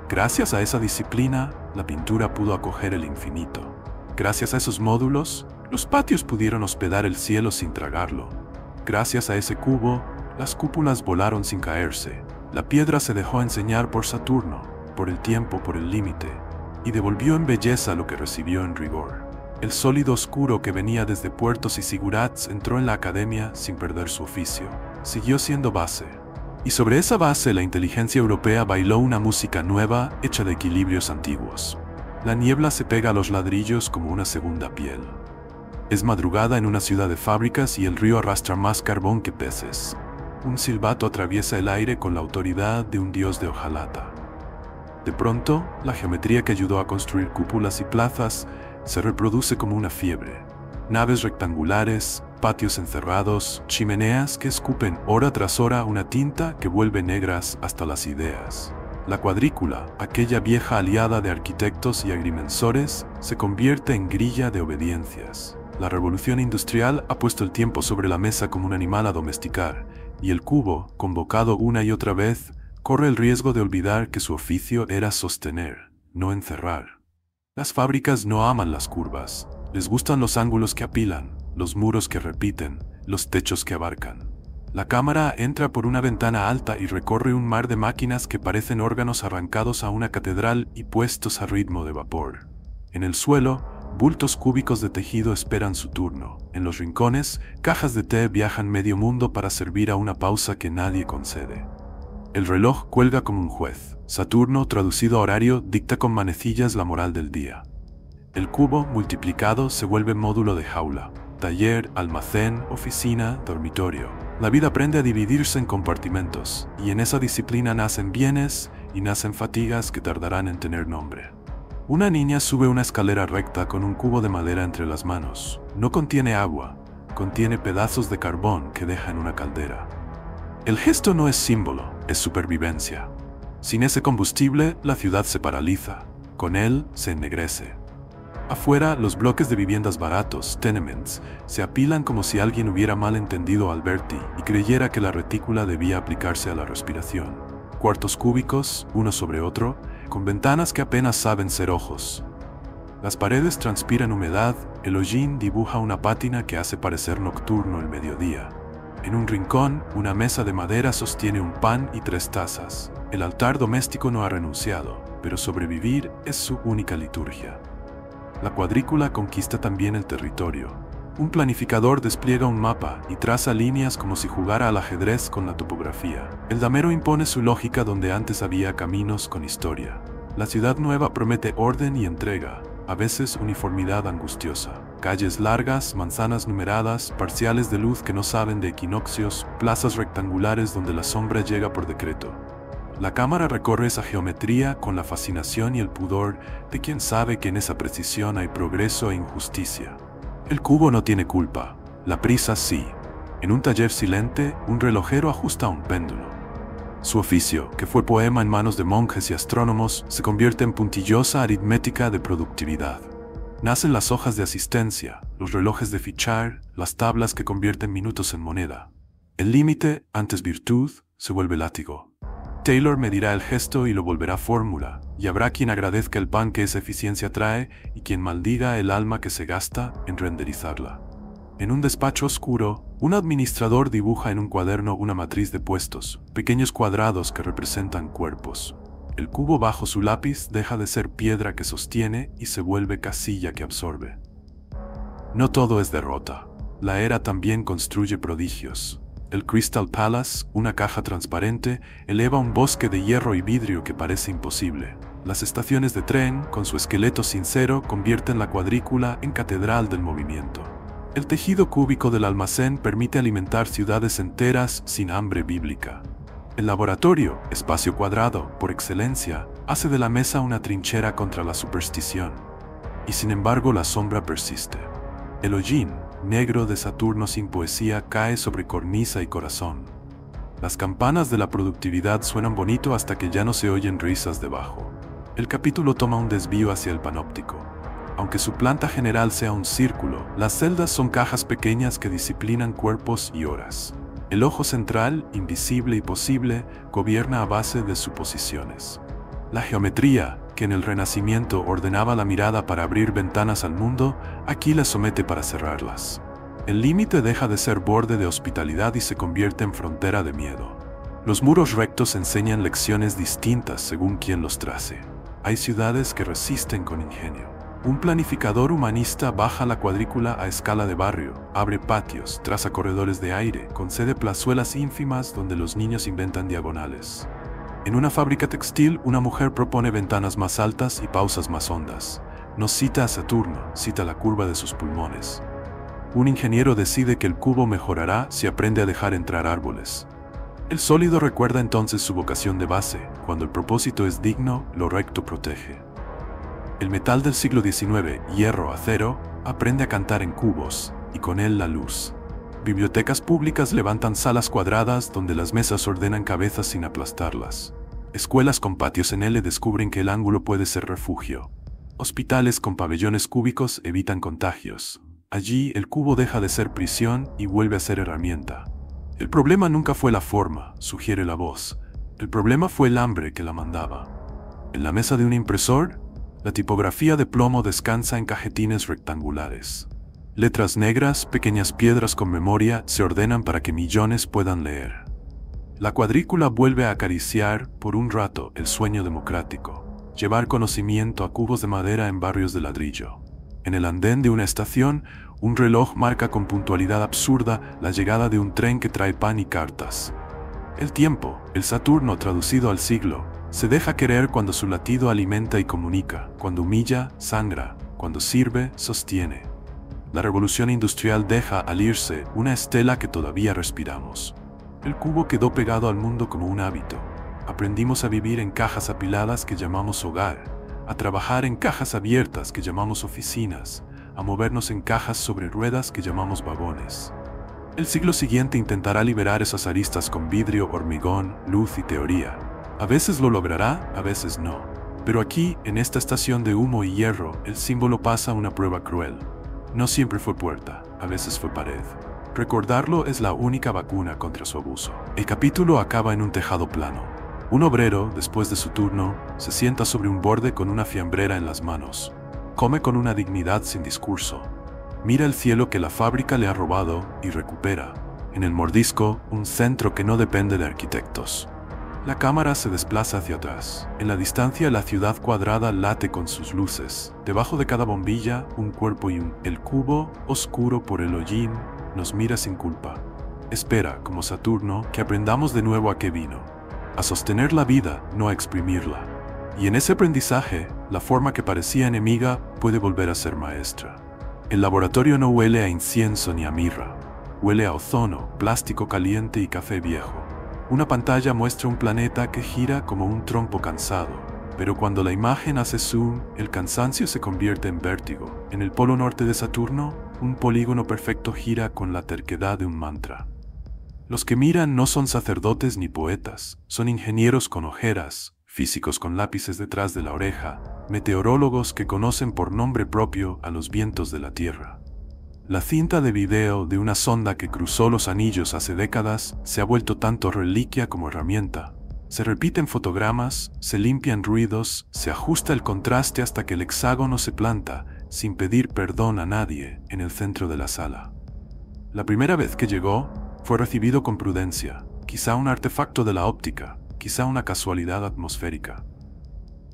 Gracias a esa disciplina, la pintura pudo acoger el infinito. Gracias a esos módulos, los patios pudieron hospedar el cielo sin tragarlo. Gracias a ese cubo, las cúpulas volaron sin caerse. La piedra se dejó enseñar por Saturno, por el tiempo, por el límite, y devolvió en belleza lo que recibió en rigor. El sólido oscuro que venía desde puertos y zigurats entró en la academia sin perder su oficio. Siguió siendo base. Y sobre esa base la inteligencia europea bailó una música nueva hecha de equilibrios antiguos. La niebla se pega a los ladrillos como una segunda piel. Es madrugada en una ciudad de fábricas y el río arrastra más carbón que peces. Un silbato atraviesa el aire con la autoridad de un dios de hojalata. De pronto, la geometría que ayudó a construir cúpulas y plazas se reproduce como una fiebre. Naves rectangulares, patios encerrados, chimeneas que escupen hora tras hora una tinta que vuelve negras hasta las ideas. La cuadrícula, aquella vieja aliada de arquitectos y agrimensores, se convierte en grilla de obediencias. La revolución industrial ha puesto el tiempo sobre la mesa como un animal a domesticar, y el cubo, convocado una y otra vez, corre el riesgo de olvidar que su oficio era sostener, no encerrar. Las fábricas no aman las curvas, les gustan los ángulos que apilan, los muros que repiten, los techos que abarcan. La cámara entra por una ventana alta y recorre un mar de máquinas que parecen órganos arrancados a una catedral y puestos a ritmo de vapor. En el suelo, bultos cúbicos de tejido esperan su turno. En los rincones, cajas de té viajan medio mundo para servir a una pausa que nadie concede. El reloj cuelga como un juez. Saturno, traducido a horario, dicta con manecillas la moral del día. El cubo, multiplicado, se vuelve módulo de jaula. Taller, almacén, oficina, dormitorio. La vida aprende a dividirse en compartimentos, y en esa disciplina nacen bienes y nacen fatigas que tardarán en tener nombre. Una niña sube una escalera recta con un cubo de madera entre las manos. No contiene agua, contiene pedazos de carbón que deja en una caldera. El gesto no es símbolo, es supervivencia. Sin ese combustible, la ciudad se paraliza. Con él, se ennegrece. Afuera, los bloques de viviendas baratos, tenements, se apilan como si alguien hubiera mal entendido a Alberti y creyera que la retícula debía aplicarse a la respiración. Cuartos cúbicos, uno sobre otro, con ventanas que apenas saben ser ojos. Las paredes transpiran humedad, el hollín dibuja una pátina que hace parecer nocturno el mediodía. En un rincón, una mesa de madera sostiene un pan y 3 tazas. El altar doméstico no ha renunciado, pero sobrevivir es su única liturgia. La cuadrícula conquista también el territorio. Un planificador despliega un mapa y traza líneas como si jugara al ajedrez con la topografía. El damero impone su lógica donde antes había caminos con historia. La ciudad nueva promete orden y entrega, a veces uniformidad angustiosa. Calles largas, manzanas numeradas, parciales de luz que no saben de equinoccios, plazas rectangulares donde la sombra llega por decreto. La cámara recorre esa geometría con la fascinación y el pudor de quien sabe que en esa precisión hay progreso e injusticia. El cubo no tiene culpa, la prisa sí. En un taller silente, un relojero ajusta un péndulo. Su oficio, que fue poema en manos de monjes y astrónomos, se convierte en puntillosa aritmética de productividad. Nacen las hojas de asistencia, los relojes de fichar, las tablas que convierten minutos en moneda. El límite, antes virtud, se vuelve látigo. Taylor medirá el gesto y lo volverá fórmula, y habrá quien agradezca el pan que esa eficiencia trae y quien maldiga el alma que se gasta en renderizarla. En un despacho oscuro, un administrador dibuja en un cuaderno una matriz de puestos, pequeños cuadrados que representan cuerpos. El cubo bajo su lápiz deja de ser piedra que sostiene y se vuelve casilla que absorbe. No todo es derrota. La era también construye prodigios. El Crystal Palace, una caja transparente, eleva un bosque de hierro y vidrio que parece imposible. Las estaciones de tren, con su esqueleto sincero, convierten la cuadrícula en catedral del movimiento. El tejido cúbico del almacén permite alimentar ciudades enteras sin hambre bíblica. El laboratorio, espacio cuadrado, por excelencia, hace de la mesa una trinchera contra la superstición. Y sin embargo la sombra persiste. El hollín, negro de Saturno sin poesía, cae sobre cornisa y corazón. Las campanas de la productividad suenan bonito hasta que ya no se oyen risas debajo. El capítulo toma un desvío hacia el panóptico. Aunque su planta general sea un círculo, las celdas son cajas pequeñas que disciplinan cuerpos y horas. El ojo central, invisible y posible, gobierna a base de suposiciones. La geometría, que en el Renacimiento ordenaba la mirada para abrir ventanas al mundo, aquí la somete para cerrarlas. El límite deja de ser borde de hospitalidad y se convierte en frontera de miedo. Los muros rectos enseñan lecciones distintas según quien los trace. Hay ciudades que resisten con ingenio. Un planificador humanista baja la cuadrícula a escala de barrio, abre patios, traza corredores de aire, concede plazuelas ínfimas donde los niños inventan diagonales. En una fábrica textil, una mujer propone ventanas más altas y pausas más hondas. No cita a Saturno, cita la curva de sus pulmones. Un ingeniero decide que el cubo mejorará si aprende a dejar entrar árboles. El sólido recuerda entonces su vocación de base. Cuando el propósito es digno, lo recto protege. El metal del siglo XIX, hierro, acero, aprende a cantar en cubos, y con él la luz. Bibliotecas públicas levantan salas cuadradas donde las mesas ordenan cabezas sin aplastarlas. Escuelas con patios en L descubren que el ángulo puede ser refugio. Hospitales con pabellones cúbicos evitan contagios. Allí el cubo deja de ser prisión y vuelve a ser herramienta. El problema nunca fue la forma, sugiere la voz. El problema fue el hambre que la mandaba. En la mesa de un impresor, la tipografía de plomo descansa en cajetines rectangulares. Letras negras, pequeñas piedras con memoria, se ordenan para que millones puedan leer. La cuadrícula vuelve a acariciar, por un rato, el sueño democrático. Llevar conocimiento a cubos de madera en barrios de ladrillo. En el andén de una estación, un reloj marca con puntualidad absurda la llegada de un tren que trae pan y cartas. El tiempo, el Saturno traducido al siglo, se deja querer cuando su latido alimenta y comunica, cuando humilla, sangra, cuando sirve, sostiene. La revolución industrial deja al irse una estela que todavía respiramos. El cubo quedó pegado al mundo como un hábito. Aprendimos a vivir en cajas apiladas que llamamos hogar, a trabajar en cajas abiertas que llamamos oficinas, a movernos en cajas sobre ruedas que llamamos vagones. El siglo siguiente intentará liberar esas aristas con vidrio, hormigón, luz y teoría. A veces lo logrará, a veces no. Pero aquí, en esta estación de humo y hierro, el símbolo pasa una prueba cruel. No siempre fue puerta, a veces fue pared. Recordarlo es la única vacuna contra su abuso. El capítulo acaba en un tejado plano. Un obrero, después de su turno, se sienta sobre un borde con una fiambrera en las manos. Come con una dignidad sin discurso. Mira el cielo que la fábrica le ha robado y recupera. En el mordisco, un centro que no depende de arquitectos. La cámara se desplaza hacia atrás. En la distancia, la ciudad cuadrada late con sus luces. Debajo de cada bombilla, un cuerpo y el cubo, oscuro por el hollín, nos mira sin culpa. Espera, como Saturno, que aprendamos de nuevo a qué vino. A sostener la vida, no a exprimirla. Y en ese aprendizaje, la forma que parecía enemiga puede volver a ser maestra. El laboratorio no huele a incienso ni a mirra. Huele a ozono, plástico caliente y café viejo. Una pantalla muestra un planeta que gira como un trompo cansado, pero cuando la imagen hace zoom, el cansancio se convierte en vértigo. En el polo norte de Saturno, un polígono perfecto gira con la terquedad de un mantra. Los que miran no son sacerdotes ni poetas, son ingenieros con ojeras, físicos con lápices detrás de la oreja, meteorólogos que conocen por nombre propio a los vientos de la Tierra. La cinta de video de una sonda que cruzó los anillos hace décadas se ha vuelto tanto reliquia como herramienta. Se repiten fotogramas, se limpian ruidos, se ajusta el contraste hasta que el hexágono se planta, sin pedir perdón a nadie, en el centro de la sala. La primera vez que llegó, fue recibido con prudencia, quizá un artefacto de la óptica, quizá una casualidad atmosférica.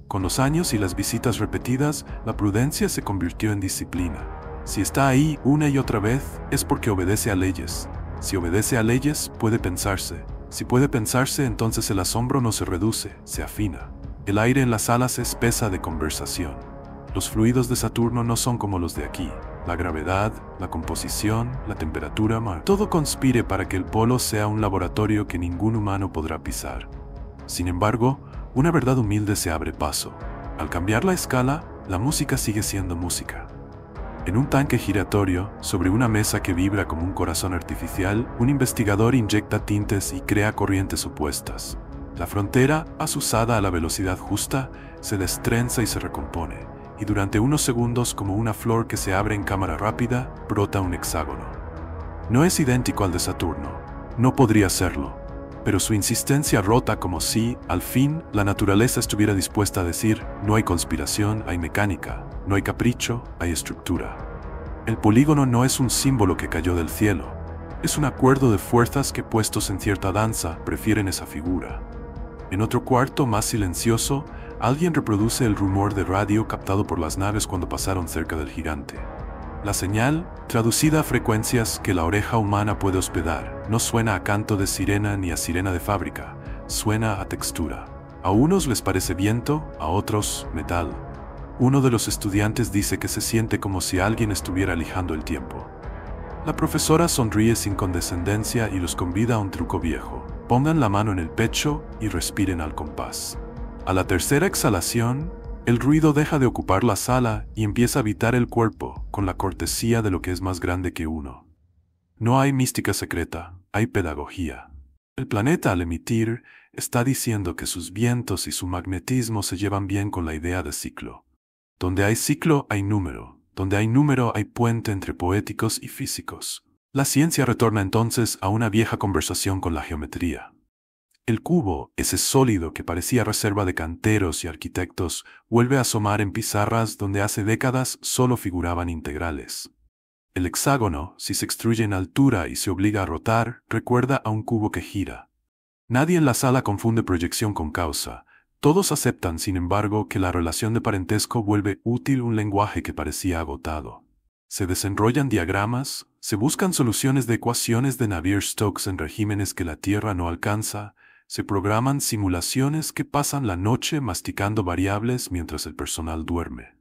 Con los años y las visitas repetidas, la prudencia se convirtió en disciplina. Si está ahí una y otra vez, es porque obedece a leyes. Si obedece a leyes, puede pensarse. Si puede pensarse, entonces el asombro no se reduce, se afina. El aire en la sala se espesa de conversación. Los fluidos de Saturno no son como los de aquí. La gravedad, la composición, la temperatura, todo conspire para que el polo sea un laboratorio que ningún humano podrá pisar. Sin embargo, una verdad humilde se abre paso. Al cambiar la escala, la música sigue siendo música. En un tanque giratorio, sobre una mesa que vibra como un corazón artificial, un investigador inyecta tintes y crea corrientes opuestas. La frontera, asusada a la velocidad justa, se destrenza y se recompone, y durante unos segundos, como una flor que se abre en cámara rápida, brota un hexágono. No es idéntico al de Saturno, no podría serlo, pero su insistencia rota como si, al fin, la naturaleza estuviera dispuesta a decir: no hay conspiración, hay mecánica, no hay capricho, hay estructura. El polígono no es un símbolo que cayó del cielo, es un acuerdo de fuerzas que, puestos en cierta danza, prefieren esa figura. En otro cuarto, más silencioso, alguien reproduce el rumor de radio captado por las naves cuando pasaron cerca del gigante. La señal, traducida a frecuencias que la oreja humana puede hospedar, no suena a canto de sirena ni a sirena de fábrica, suena a textura. A unos les parece viento, a otros metal. Uno de los estudiantes dice que se siente como si alguien estuviera lijando el tiempo. La profesora sonríe sin condescendencia y los convida a un truco viejo. Pongan la mano en el pecho y respiren al compás. A la tercera exhalación, el ruido deja de ocupar la sala y empieza a habitar el cuerpo con la cortesía de lo que es más grande que uno. No hay mística secreta, hay pedagogía. El planeta, al emitir, está diciendo que sus vientos y su magnetismo se llevan bien con la idea de ciclo. Donde hay ciclo, hay número. Donde hay número, hay puente entre poéticos y físicos. La ciencia retorna entonces a una vieja conversación con la geometría. El cubo, ese sólido que parecía reserva de canteros y arquitectos, vuelve a asomar en pizarras donde hace décadas solo figuraban integrales. El hexágono, si se extruye en altura y se obliga a rotar, recuerda a un cubo que gira. Nadie en la sala confunde proyección con causa. Todos aceptan, sin embargo, que la relación de parentesco vuelve útil un lenguaje que parecía agotado. Se desenrollan diagramas, se buscan soluciones de ecuaciones de Navier-Stokes en regímenes que la Tierra no alcanza, se programan simulaciones que pasan la noche masticando variables mientras el personal duerme.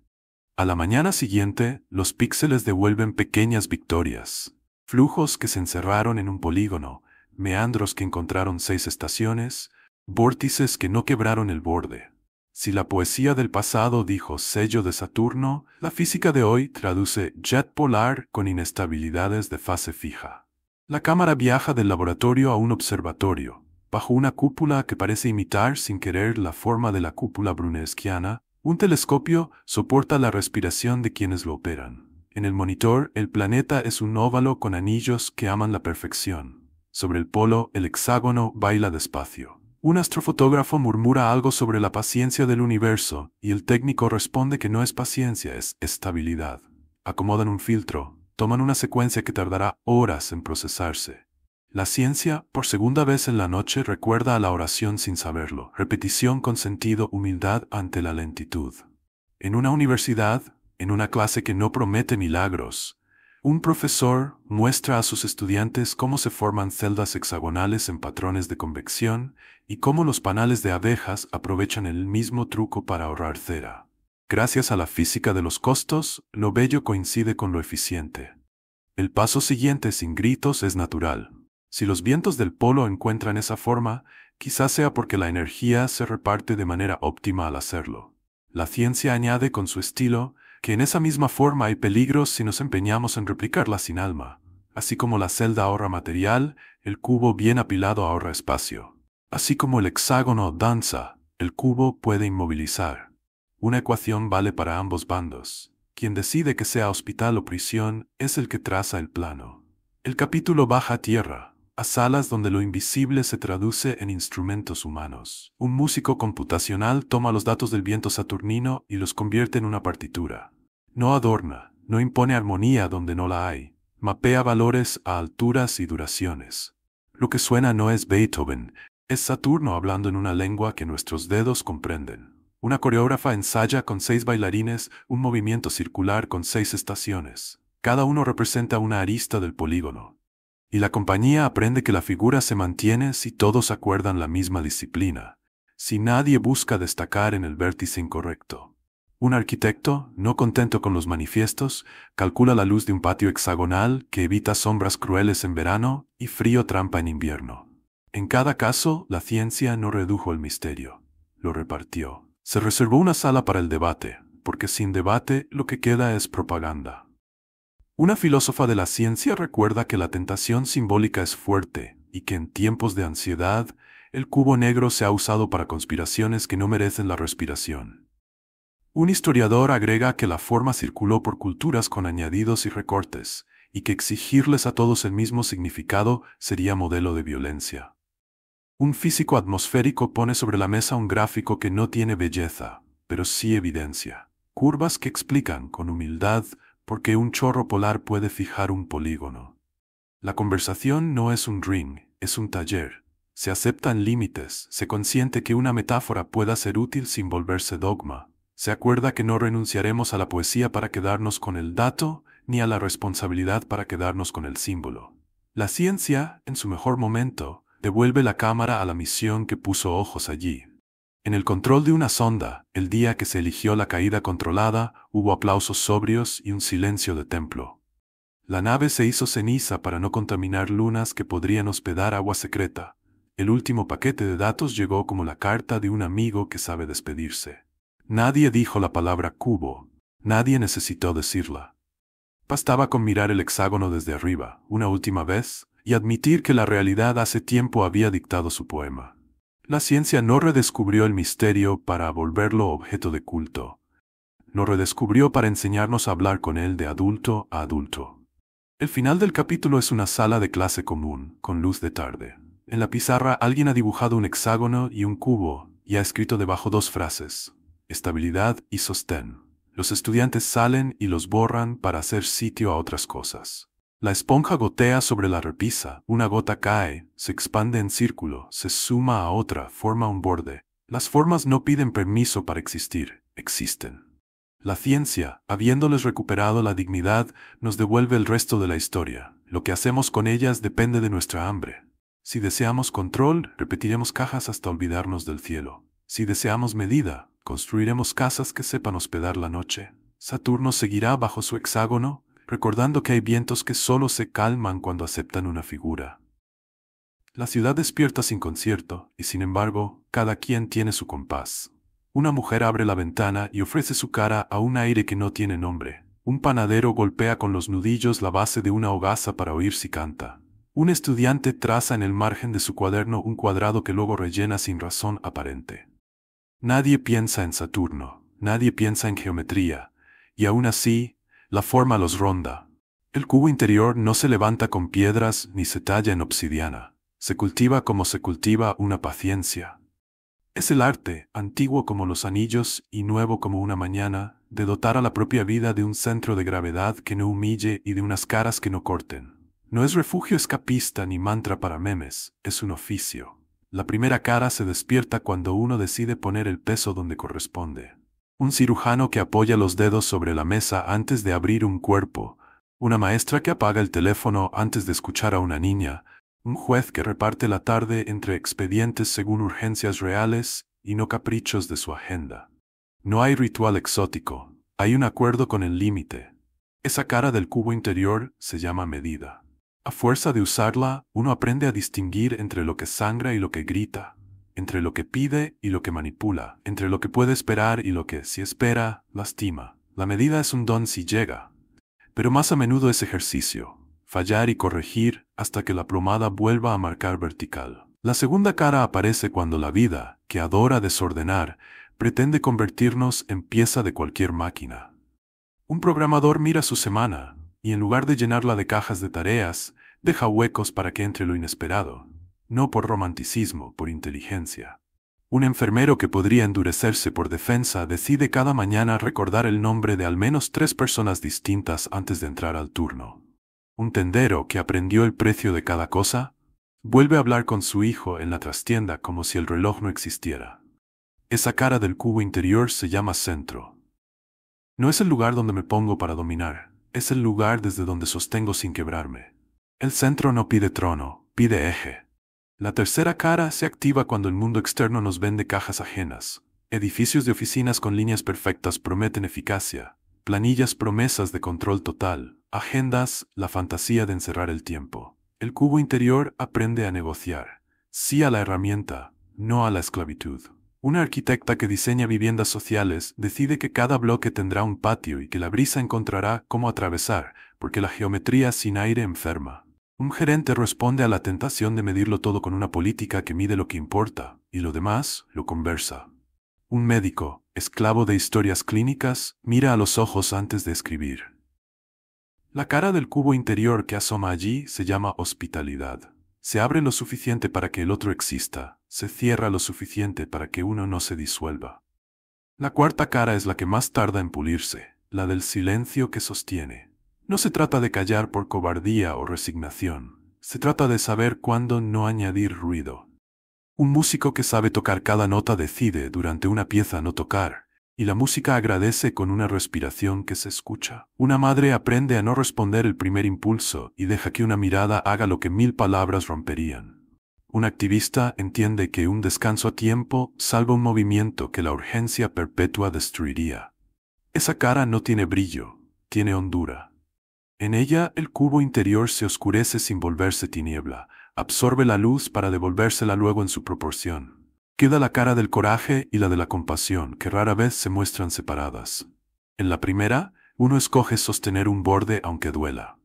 A la mañana siguiente, los píxeles devuelven pequeñas victorias. Flujos que se encerraron en un polígono, meandros que encontraron 6 estaciones, vórtices que no quebraron el borde. Si la poesía del pasado dijo sello de Saturno, la física de hoy traduce jet polar con inestabilidades de fase fija. La cámara viaja del laboratorio a un observatorio, bajo una cúpula que parece imitar sin querer la forma de la cúpula brunellesquiana. Un telescopio soporta la respiración de quienes lo operan. En el monitor, el planeta es un óvalo con anillos que aman la perfección. Sobre el polo, el hexágono baila despacio. Un astrofotógrafo murmura algo sobre la paciencia del universo, y el técnico responde que no es paciencia, es estabilidad. Acomodan un filtro, toman una secuencia que tardará horas en procesarse. La ciencia, por segunda vez en la noche, recuerda a la oración sin saberlo. Repetición con sentido, humildad ante la lentitud. En una universidad, en una clase que no promete milagros, un profesor muestra a sus estudiantes cómo se forman celdas hexagonales en patrones de convección y cómo los panales de abejas aprovechan el mismo truco para ahorrar cera. Gracias a la física de los costos, lo bello coincide con lo eficiente. El paso siguiente sin gritos es natural. Si los vientos del polo encuentran esa forma, quizás sea porque la energía se reparte de manera óptima al hacerlo. La ciencia añade con su estilo que en esa misma forma hay peligros si nos empeñamos en replicarla sin alma. Así como la celda ahorra material, el cubo bien apilado ahorra espacio. Así como el hexágono danza, el cubo puede inmovilizar. Una ecuación vale para ambos bandos. Quien decide que sea hospital o prisión es el que traza el plano. El capítulo baja a tierra, a salas donde lo invisible se traduce en instrumentos humanos. Un músico computacional toma los datos del viento saturnino y los convierte en una partitura. No adorna, no impone armonía donde no la hay, mapea valores a alturas y duraciones. Lo que suena no es Beethoven, es Saturno hablando en una lengua que nuestros dedos comprenden. Una coreógrafa ensaya con 6 bailarines un movimiento circular con 6 estaciones. Cada uno representa una arista del polígono. Y la compañía aprende que la figura se mantiene si todos acuerdan la misma disciplina, si nadie busca destacar en el vértice incorrecto. Un arquitecto, no contento con los manifiestos, calcula la luz de un patio hexagonal que evita sombras crueles en verano y frío trampa en invierno. En cada caso, la ciencia no redujo el misterio, lo repartió. Se reservó una sala para el debate, porque sin debate lo que queda es propaganda. Una filósofa de la ciencia recuerda que la tentación simbólica es fuerte y que en tiempos de ansiedad, el cubo negro se ha usado para conspiraciones que no merecen la respiración. Un historiador agrega que la forma circuló por culturas con añadidos y recortes, y que exigirles a todos el mismo significado sería modelo de violencia. Un físico atmosférico pone sobre la mesa un gráfico que no tiene belleza, pero sí evidencia. Curvas que explican, con humildad, por qué un chorro polar puede fijar un polígono. La conversación no es un ring, es un taller. Se aceptan límites, se consiente que una metáfora pueda ser útil sin volverse dogma. Se acuerda que no renunciaremos a la poesía para quedarnos con el dato, ni a la responsabilidad para quedarnos con el símbolo. La ciencia, en su mejor momento, devuelve la cámara a la misión que puso ojos allí. En el control de una sonda, el día que se eligió la caída controlada, hubo aplausos sobrios y un silencio de templo. La nave se hizo ceniza para no contaminar lunas que podrían hospedar agua secreta. El último paquete de datos llegó como la carta de un amigo que sabe despedirse. Nadie dijo la palabra cubo. Nadie necesitó decirla. Bastaba con mirar el hexágono desde arriba, una última vez, y admitir que la realidad hace tiempo había dictado su poema. La ciencia no redescubrió el misterio para volverlo objeto de culto. Lo redescubrió para enseñarnos a hablar con él de adulto a adulto. El final del capítulo es una sala de clase común, con luz de tarde. En la pizarra alguien ha dibujado un hexágono y un cubo, y ha escrito debajo dos frases: estabilidad y sostén. Los estudiantes salen y los borran para hacer sitio a otras cosas. La esponja gotea sobre la repisa, una gota cae, se expande en círculo, se suma a otra, forma un borde. Las formas no piden permiso para existir, existen. La ciencia, habiéndoles recuperado la dignidad, nos devuelve el resto de la historia. Lo que hacemos con ellas depende de nuestra hambre. Si deseamos control, repetiremos cajas hasta olvidarnos del cielo. Si deseamos medida, construiremos casas que sepan hospedar la noche. Saturno seguirá bajo su hexágono, recordando que hay vientos que solo se calman cuando aceptan una figura. La ciudad despierta sin concierto, y sin embargo, cada quien tiene su compás. Una mujer abre la ventana y ofrece su cara a un aire que no tiene nombre. Un panadero golpea con los nudillos la base de una hogaza para oír si canta. Un estudiante traza en el margen de su cuaderno un cuadrado que luego rellena sin razón aparente. Nadie piensa en Saturno, nadie piensa en geometría, y aún así, la forma los ronda. El cubo interior no se levanta con piedras ni se talla en obsidiana. Se cultiva como se cultiva una paciencia. Es el arte, antiguo como los anillos y nuevo como una mañana, de dotar a la propia vida de un centro de gravedad que no humille y de unas caras que no corten. No es refugio escapista ni mantra para memes, es un oficio. La primera cara se despierta cuando uno decide poner el peso donde corresponde. Un cirujano que apoya los dedos sobre la mesa antes de abrir un cuerpo, una maestra que apaga el teléfono antes de escuchar a una niña, un juez que reparte la tarde entre expedientes según urgencias reales y no caprichos de su agenda. No hay ritual exótico, hay un acuerdo con el límite. Esa cara del cubo interior se llama medida. A fuerza de usarla, uno aprende a distinguir entre lo que sangra y lo que grita, entre lo que pide y lo que manipula, entre lo que puede esperar y lo que, si espera, lastima. La medida es un don si llega, pero más a menudo es ejercicio. Fallar y corregir hasta que la plomada vuelva a marcar vertical. La segunda cara aparece cuando la vida, que adora desordenar, pretende convertirnos en pieza de cualquier máquina. Un programador mira su semana, y en lugar de llenarla de cajas de tareas, deja huecos para que entre lo inesperado. No por romanticismo, por inteligencia. Un enfermero que podría endurecerse por defensa decide cada mañana recordar el nombre de al menos 3 personas distintas antes de entrar al turno. Un tendero que aprendió el precio de cada cosa, vuelve a hablar con su hijo en la trastienda como si el reloj no existiera. Esa cara del cubo interior se llama centro. No es el lugar donde me pongo para dominar, es el lugar desde donde sostengo sin quebrarme. El centro no pide trono, pide eje. La tercera cara se activa cuando el mundo externo nos vende cajas ajenas. Edificios de oficinas con líneas perfectas prometen eficacia, planillas promesas de control total, agendas la fantasía de encerrar el tiempo. El cubo interior aprende a negociar, sí a la herramienta, no a la esclavitud. Una arquitecta que diseña viviendas sociales decide que cada bloque tendrá un patio y que la brisa encontrará cómo atravesar, porque la geometría sin aire enferma. Un gerente responde a la tentación de medirlo todo con una política que mide lo que importa, y lo demás lo conversa. Un médico, esclavo de historias clínicas, mira a los ojos antes de escribir. La cara del cubo interior que asoma allí se llama hospitalidad. Se abre lo suficiente para que el otro exista, se cierra lo suficiente para que uno no se disuelva. La cuarta cara es la que más tarda en pulirse, la del silencio que sostiene. No se trata de callar por cobardía o resignación, se trata de saber cuándo no añadir ruido. Un músico que sabe tocar cada nota decide durante una pieza no tocar, y la música agradece con una respiración que se escucha. Una madre aprende a no responder el primer impulso y deja que una mirada haga lo que 1000 palabras romperían. Un activista entiende que un descanso a tiempo salva un movimiento que la urgencia perpetua destruiría. Esa cara no tiene brillo, tiene hondura. En ella, el cubo interior se oscurece sin volverse tiniebla, absorbe la luz para devolvérsela luego en su proporción. Queda la cara del coraje y la de la compasión, que rara vez se muestran separadas. En la primera, uno escoge sostener un borde aunque duela.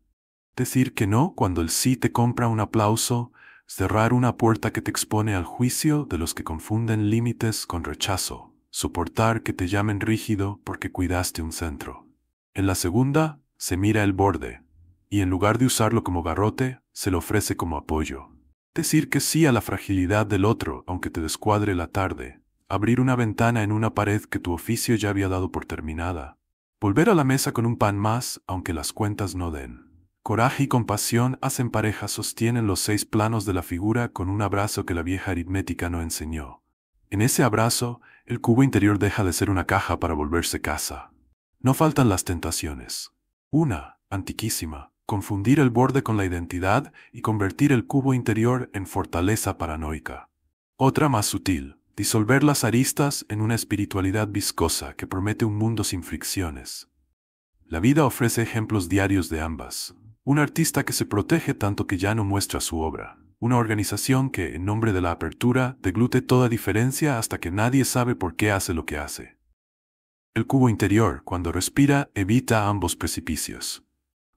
Decir que no cuando el sí te compra un aplauso, cerrar una puerta que te expone al juicio de los que confunden límites con rechazo, soportar que te llamen rígido porque cuidaste un centro. En la segunda, se mira el borde, y en lugar de usarlo como garrote, se lo ofrece como apoyo. Decir que sí a la fragilidad del otro, aunque te descuadre la tarde. Abrir una ventana en una pared que tu oficio ya había dado por terminada. Volver a la mesa con un pan más, aunque las cuentas no den. Coraje y compasión hacen pareja, sostienen los 6 planos de la figura con un abrazo que la vieja aritmética no enseñó. En ese abrazo, el cubo interior deja de ser una caja para volverse casa. No faltan las tentaciones. Una, antiquísima, confundir el borde con la identidad y convertir el cubo interior en fortaleza paranoica. Otra más sutil, disolver las aristas en una espiritualidad viscosa que promete un mundo sin fricciones. La vida ofrece ejemplos diarios de ambas. Un artista que se protege tanto que ya no muestra su obra. Una organización que, en nombre de la apertura, deglute toda diferencia hasta que nadie sabe por qué hace lo que hace. El cubo interior, cuando respira, evita ambos precipicios.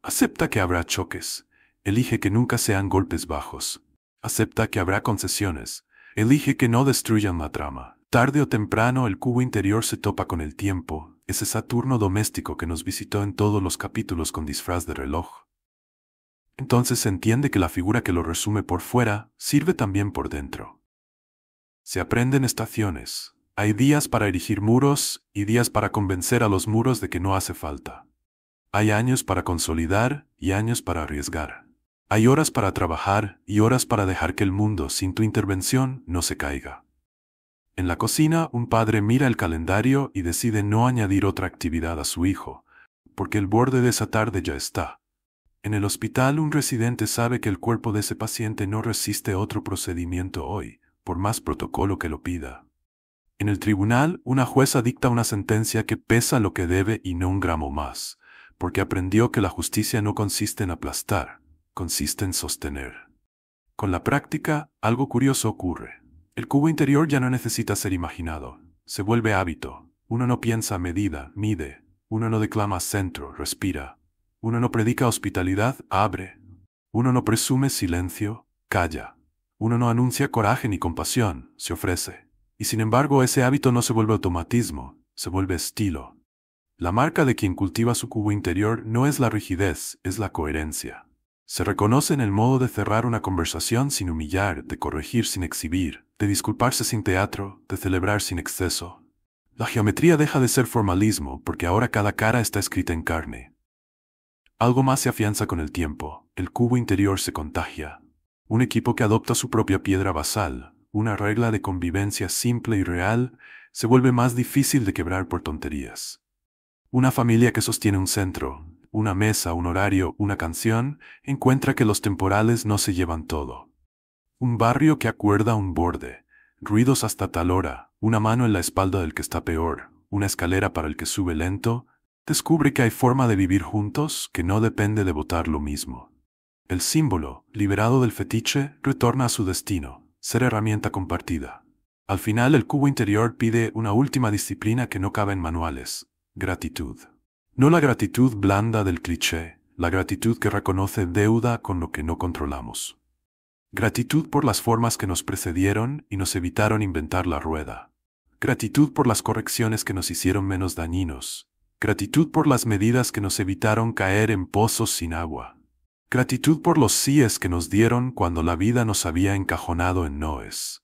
Acepta que habrá choques. Elige que nunca sean golpes bajos. Acepta que habrá concesiones. Elige que no destruyan la trama. Tarde o temprano el cubo interior se topa con el tiempo, ese Saturno doméstico que nos visitó en todos los capítulos con disfraz de reloj. Entonces se entiende que la figura que lo resume por fuera sirve también por dentro. Se aprenden estaciones. Hay días para erigir muros y días para convencer a los muros de que no hace falta. Hay años para consolidar y años para arriesgar. Hay horas para trabajar y horas para dejar que el mundo, sin tu intervención, no se caiga. En la cocina, un padre mira el calendario y decide no añadir otra actividad a su hijo, porque el borde de esa tarde ya está. En el hospital, un residente sabe que el cuerpo de ese paciente no resiste otro procedimiento hoy, por más protocolo que lo pida. En el tribunal, una jueza dicta una sentencia que pesa lo que debe y no un gramo más, porque aprendió que la justicia no consiste en aplastar, consiste en sostener. Con la práctica, algo curioso ocurre. El cubo interior ya no necesita ser imaginado, se vuelve hábito. Uno no piensa a medida, mide. Uno no declama centro, respira. Uno no predica hospitalidad, abre. Uno no presume silencio, calla. Uno no anuncia coraje ni compasión, se ofrece. Y sin embargo, ese hábito no se vuelve automatismo, se vuelve estilo. La marca de quien cultiva su cubo interior no es la rigidez, es la coherencia. Se reconoce en el modo de cerrar una conversación sin humillar, de corregir sin exhibir, de disculparse sin teatro, de celebrar sin exceso. La geometría deja de ser formalismo porque ahora cada cara está escrita en carne. Algo más se afianza con el tiempo, el cubo interior se contagia. Un equipo que adopta su propia piedra basal, una regla de convivencia simple y real, se vuelve más difícil de quebrar por tonterías. Una familia que sostiene un centro, una mesa, un horario, una canción, encuentra que los temporales no se llevan todo. Un barrio que acuerda un borde, ruidos hasta tal hora, una mano en la espalda del que está peor, una escalera para el que sube lento, descubre que hay forma de vivir juntos que no depende de votar lo mismo. El símbolo, liberado del fetiche, retorna a su destino, ser herramienta compartida. Al final el cubo interior pide una última disciplina que no cabe en manuales: gratitud. No la gratitud blanda del cliché, la gratitud que reconoce deuda con lo que no controlamos. Gratitud por las formas que nos precedieron y nos evitaron inventar la rueda. Gratitud por las correcciones que nos hicieron menos dañinos. Gratitud por las medidas que nos evitaron caer en pozos sin agua. Gratitud por los síes que nos dieron cuando la vida nos había encajonado en noes.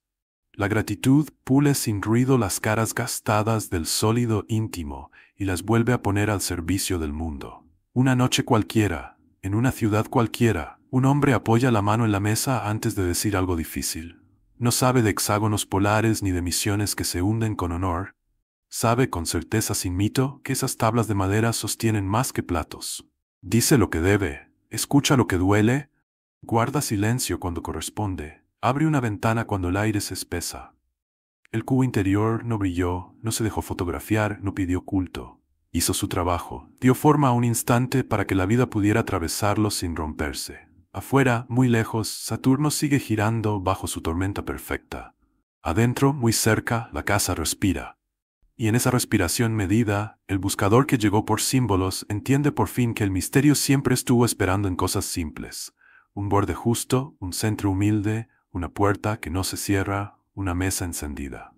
La gratitud pule sin ruido las caras gastadas del sólido íntimo y las vuelve a poner al servicio del mundo. Una noche cualquiera, en una ciudad cualquiera, un hombre apoya la mano en la mesa antes de decir algo difícil. No sabe de hexágonos polares ni de misiones que se hunden con honor. Sabe con certeza sin mito que esas tablas de madera sostienen más que platos. Dice lo que debe, escucha lo que duele, guarda silencio cuando corresponde, abre una ventana cuando el aire se espesa. El cubo interior no brilló, no se dejó fotografiar, no pidió culto. Hizo su trabajo, dio forma a un instante para que la vida pudiera atravesarlo sin romperse. Afuera, muy lejos, Saturno sigue girando bajo su tormenta perfecta. Adentro, muy cerca, la casa respira. Y en esa respiración medida, el buscador que llegó por símbolos entiende por fin que el misterio siempre estuvo esperando en cosas simples. Un borde justo, un centro humilde, una puerta que no se cierra, una mesa encendida.